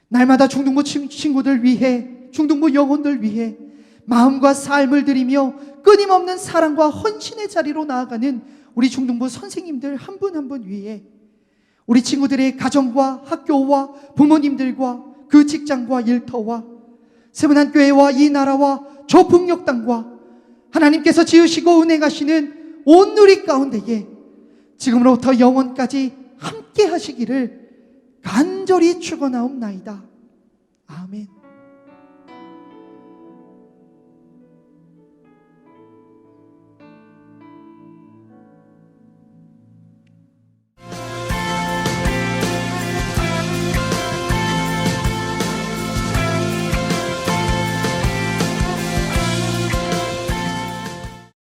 날마다 중등부 친구들 위해, 중등부 영혼들 위해 마음과 삶을 드리며 끊임없는 사랑과 헌신의 자리로 나아가는 우리 중등부 선생님들 한 분 한 분 위해, 우리 친구들의 가정과 학교와 부모님들과 그 직장과 일터와 세문안교회와 이 나라와 저 북녘 땅과 하나님께서 지으시고 은행하시는 온 누리 가운데에 지금으로부터 영원까지 함께 하시기를 간절히 축원하옵나이다. 아멘.